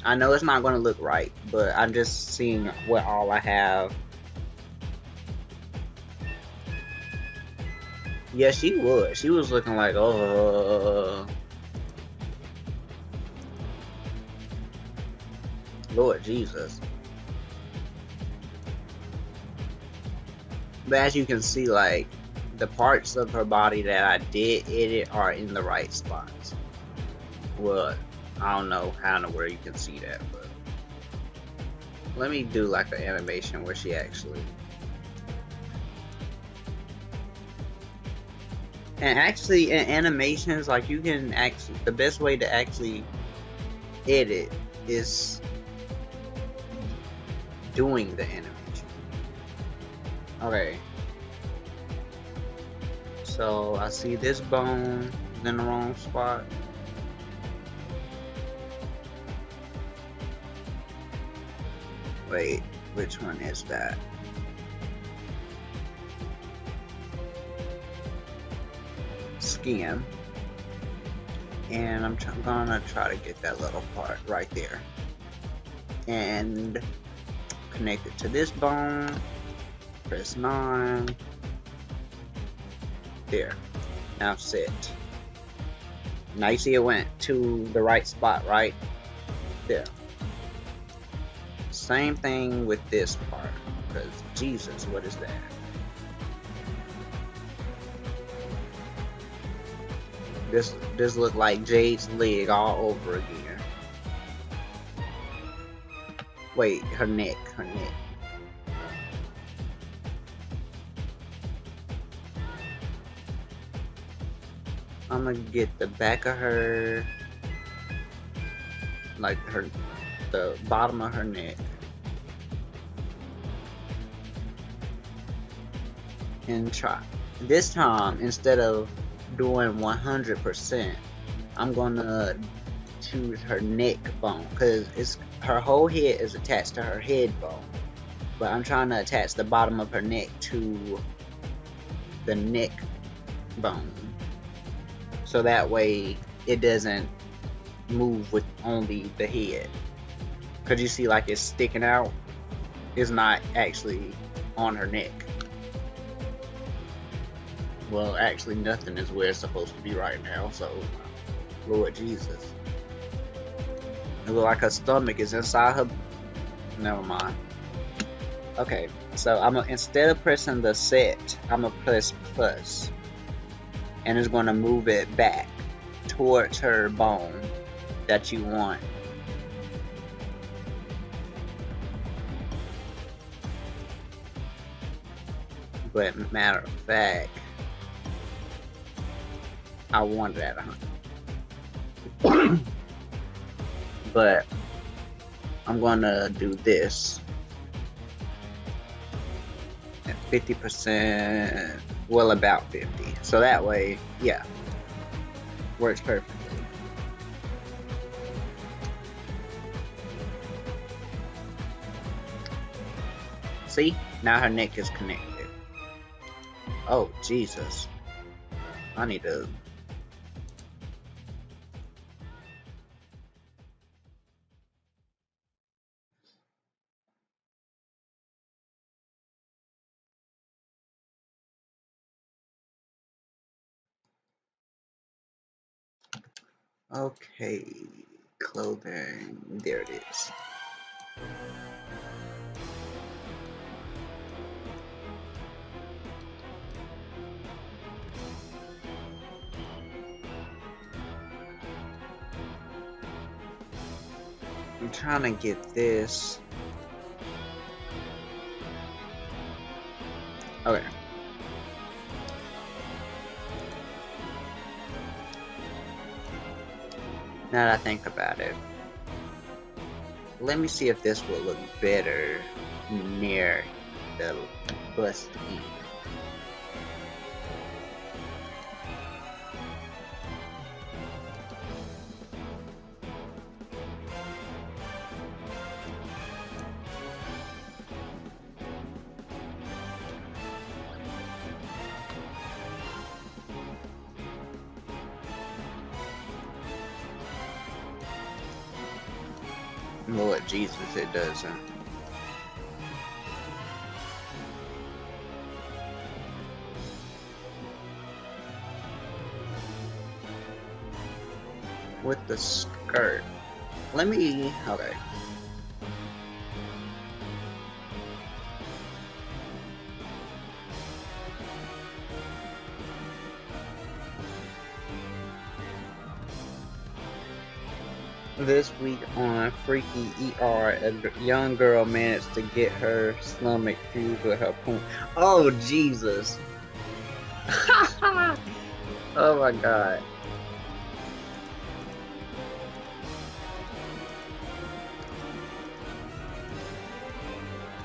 I know it's not gonna look right, but I'm just seeing what all I have. Yeah, she was. She was looking like, Lord Jesus. But as you can see, like, the parts of her body that I did edit are in the right spots. Well, I don't know how and where you can see that, but let me do like an animation where she actually. And actually, in animations, like you can actually, the best way to actually edit is doing the animation. Okay. So I see this bone in the wrong spot. Wait, which one is that? Skin, and I'm gonna try to get that little part right there and connect it to this bone. Press 9. There. Now set. Now you see it went to the right spot, right? There. Same thing with this part, because Jesus, what is that? This look like Jade's leg all over again. Wait, her neck. I'm gonna get the back of her, like the bottom of her neck, and try. This time, instead of doing 100%, I'm gonna choose her neck bone, because her whole head is attached to her head bone, but I'm trying to attach the bottom of her neck to the neck bone, so that way it doesn't move with only the head. Cause you see, like, it's sticking out. It's not actually on her neck. Well, actually, nothing is where it's supposed to be right now. So, Lord Jesus, it looks like her stomach is inside her. Never mind. Okay, so instead of pressing the set, I'm gonna press plus, and it's gonna move it back towards her bone that you want. But matter of fact, I want it at 100. But I'm gonna do this at 50%, well, about 50. So that way, yeah, works perfectly. See, now her neck is connected. Oh, Jesus. I need to... Okay, clothing, there it is. I'm trying to get this. Okay. Now that I think about it, let me see if this will look better near the bust end. Lord Jesus, it doesn't. With the skirt. Let me... Okay. This week on Freaky ER, a young girl managed to get her stomach fused with her poom. Oh, Jesus. Oh my God.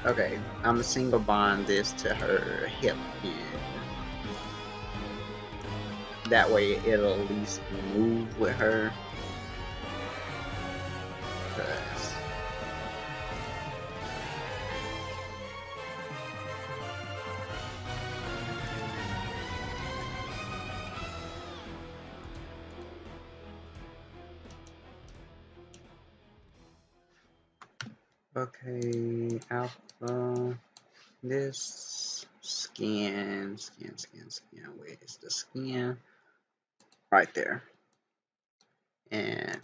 Okay, I'm single bond this to her hip end. That way it'll at least move with her. Okay, alpha, this skin, where is the skin? Right there. And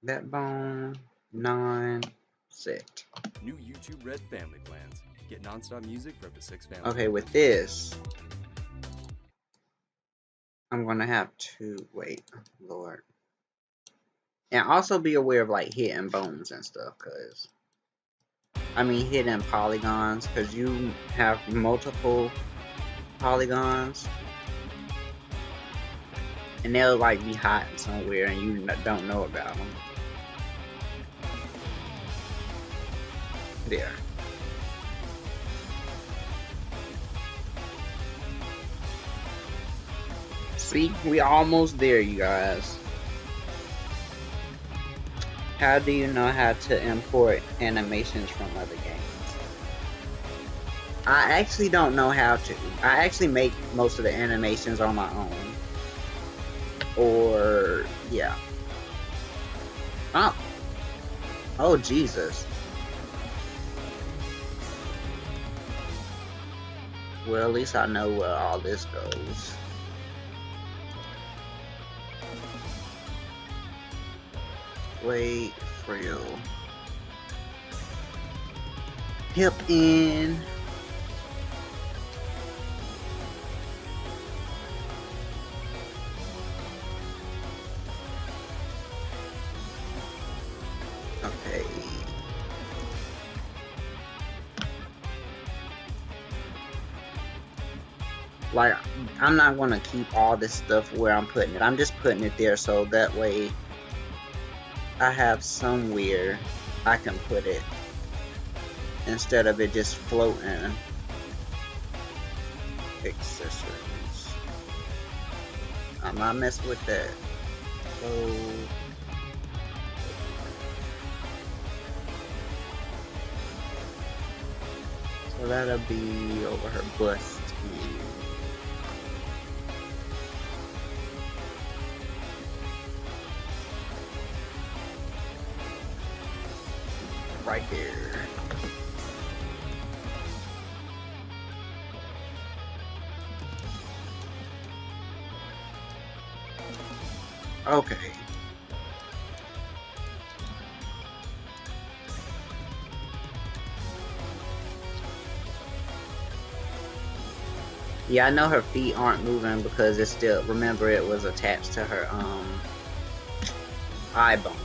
that bone, 9, set. New YouTube Red family plans. Get non-stop music for up to 6 families. Okay, with this, I'm gonna have to, wait, Lord. And also be aware of like hidden bones and stuff, cause I mean hidden polygons, cause you have multiple polygons. and they'll like be hiding somewhere and you don't know about them. There. See, we almost there, you guys. How do you know how to import animations from other games? I actually don't know how to. I actually make most of the animations on my own. Or, yeah. Oh, Jesus. Well, at least I know where all this goes. Wait, frill. Hip in. Okay. Like, I'm not gonna keep all this stuff where I'm putting it. I'm just putting it there so that way I have somewhere I can put it instead of it just floating. Accessories. I'm not messing with that. So that'll be over her bust. Right there. Okay. Yeah, I know her feet aren't moving because it's still, remember it was attached to her eye bones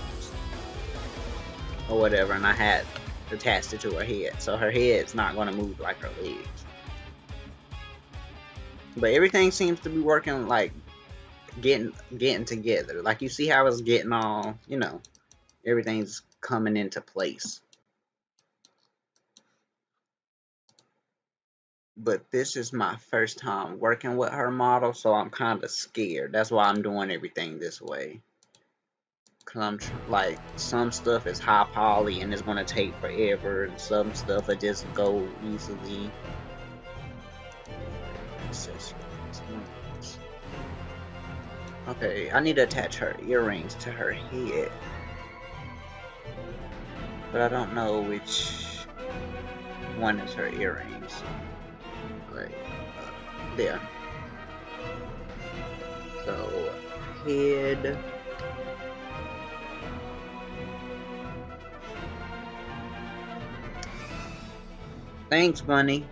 or whatever, and I had attached it to her head, so her head's not going to move like her legs. But everything seems to be working, like getting together. Like you see how it's getting all, you know, everything's coming into place. But this is my first time working with her model, so I'm kind of scared. That's why I'm doing everything this way. Cause I'm like, some stuff is high poly and it's gonna take forever, and some stuff will just go easily. Okay, I need to attach her earrings to her head, but I don't know which one is her earrings. Right there. So head. Thanks, bunny.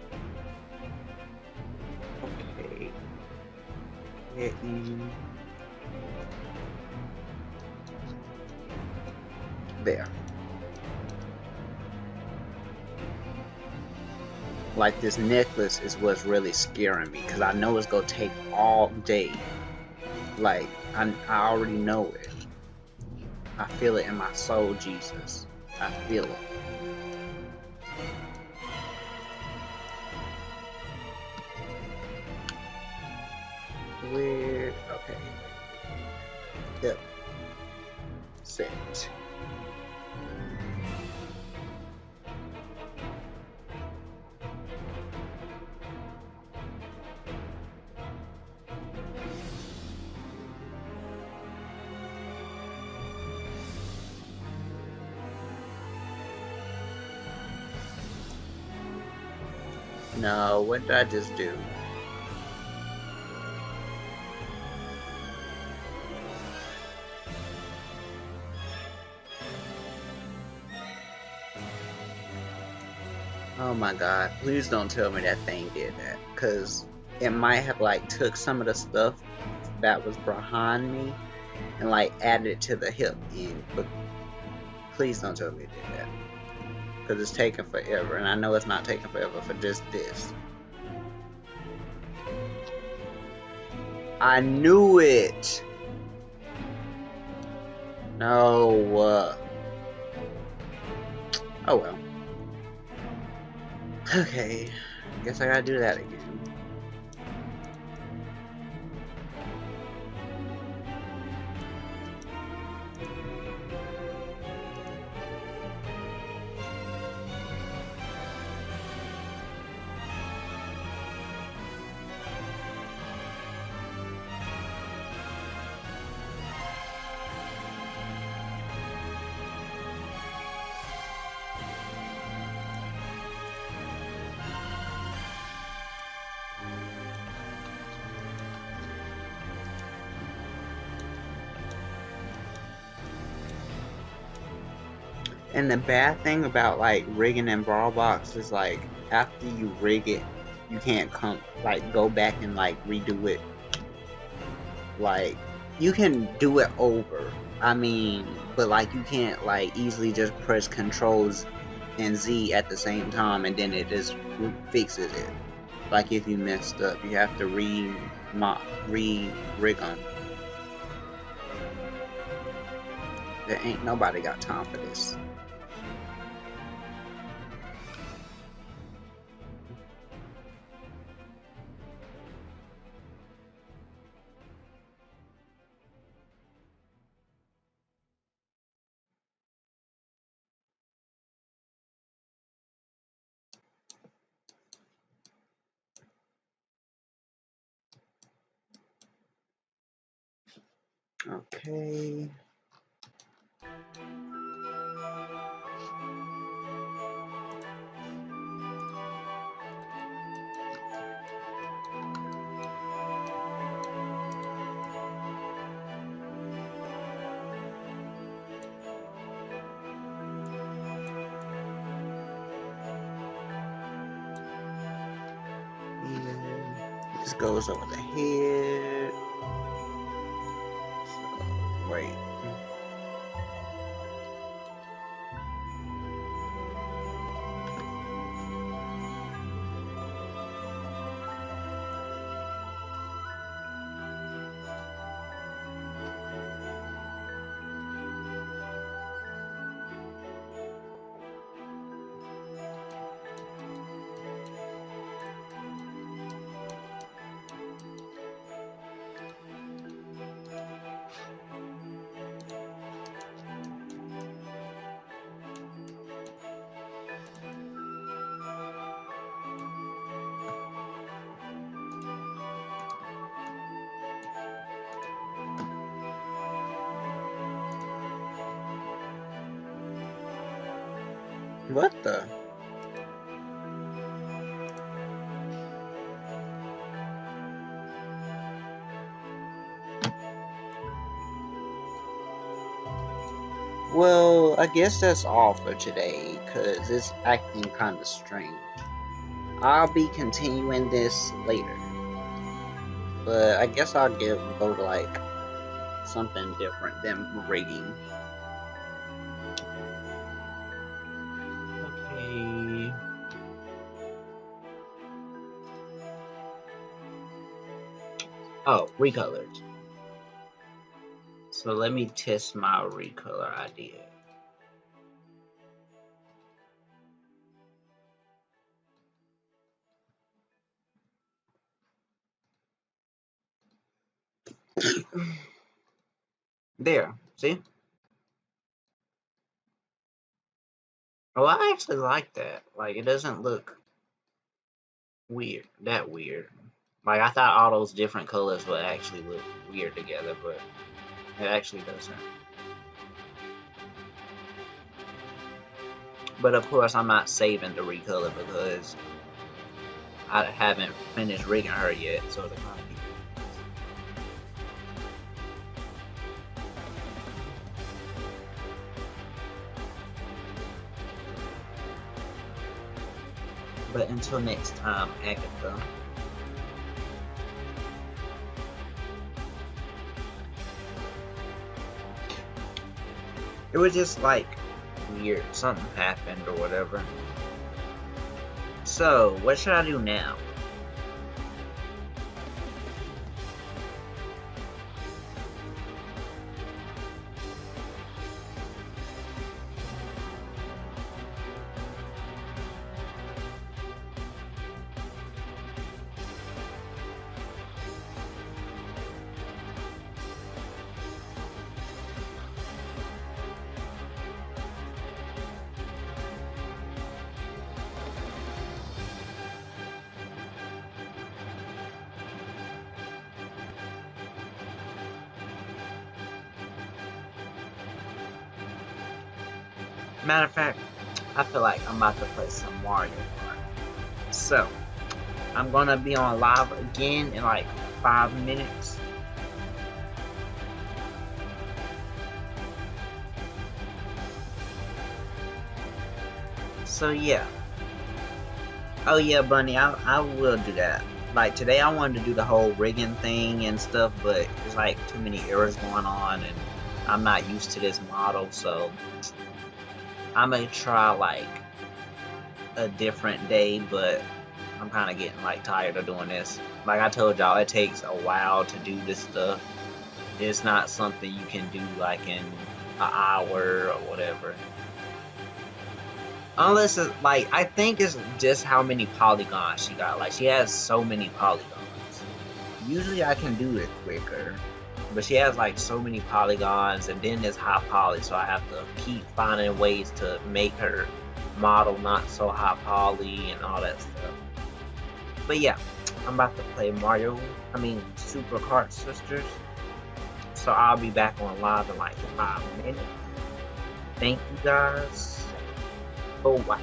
Okay. Hitting. There. Like, this necklace is what's really scaring me, because I know it's gonna take all day. Like, I already know it. I feel it in my soul, Jesus. I feel it. Weird. Okay. Yep. Set. No, what did I just do? Oh my god, please don't tell me that thing did that, because it might have like took some of the stuff that was behind me and like added it to the hip end, but please don't tell me it did that, because it's taking forever, and I know it's not taking forever for just this. I knew it! No. Oh well. Okay. Guess I gotta do that again. And the bad thing about like rigging in Brawl Box is like after you rig it, you can't go back and like redo it. Like you can do it over. I mean, but like you can't like easily just press Controls and Z at the same time and then it just fixes it. Like if you messed up, you have to re-rig them. There ain't nobody got time for this. Okay. This goes over the head. So, wait. What the? Well, I guess that's all for today, because it's acting kind of strange. I'll be continuing this later. But I guess I'll go to like something different than rigging. Okay. Oh, Recolors. So let me test my recolor idea. There, see? Oh, I actually like that. Like, it doesn't look weird. Like, I thought all those different colors would actually look weird together, but it actually doesn't. But of course, I'm not saving the recolor because I haven't finished rigging her yet, so the kind of But until next time, Agatha. It was just like weird. Something happened or whatever. So, what should I do now? Matter of fact, I feel like I'm about to play some Mario Kart. So, I'm gonna be on live again in like 5 minutes. So yeah. Oh yeah, Bunny, I will do that. Like today I wanted to do the whole rigging thing and stuff, but there's like too many errors going on and I'm not used to this model, so I'm gonna try like a different day, but I'm kinda getting like tired of doing this. Like I told y'all, it takes a while to do this stuff. It's not something you can do like in an hour or whatever. Unless it's like, I think it's just how many polygons she got. Like she has so many polygons. Usually I can do it quicker, but she has like so many polygons, and then it's high poly, so I have to keep finding ways to make her model not so high poly and all that stuff. But yeah, I'm about to play Super Kart Sisters. So I'll be back on live in like 5 minutes. Thank you guys for watching.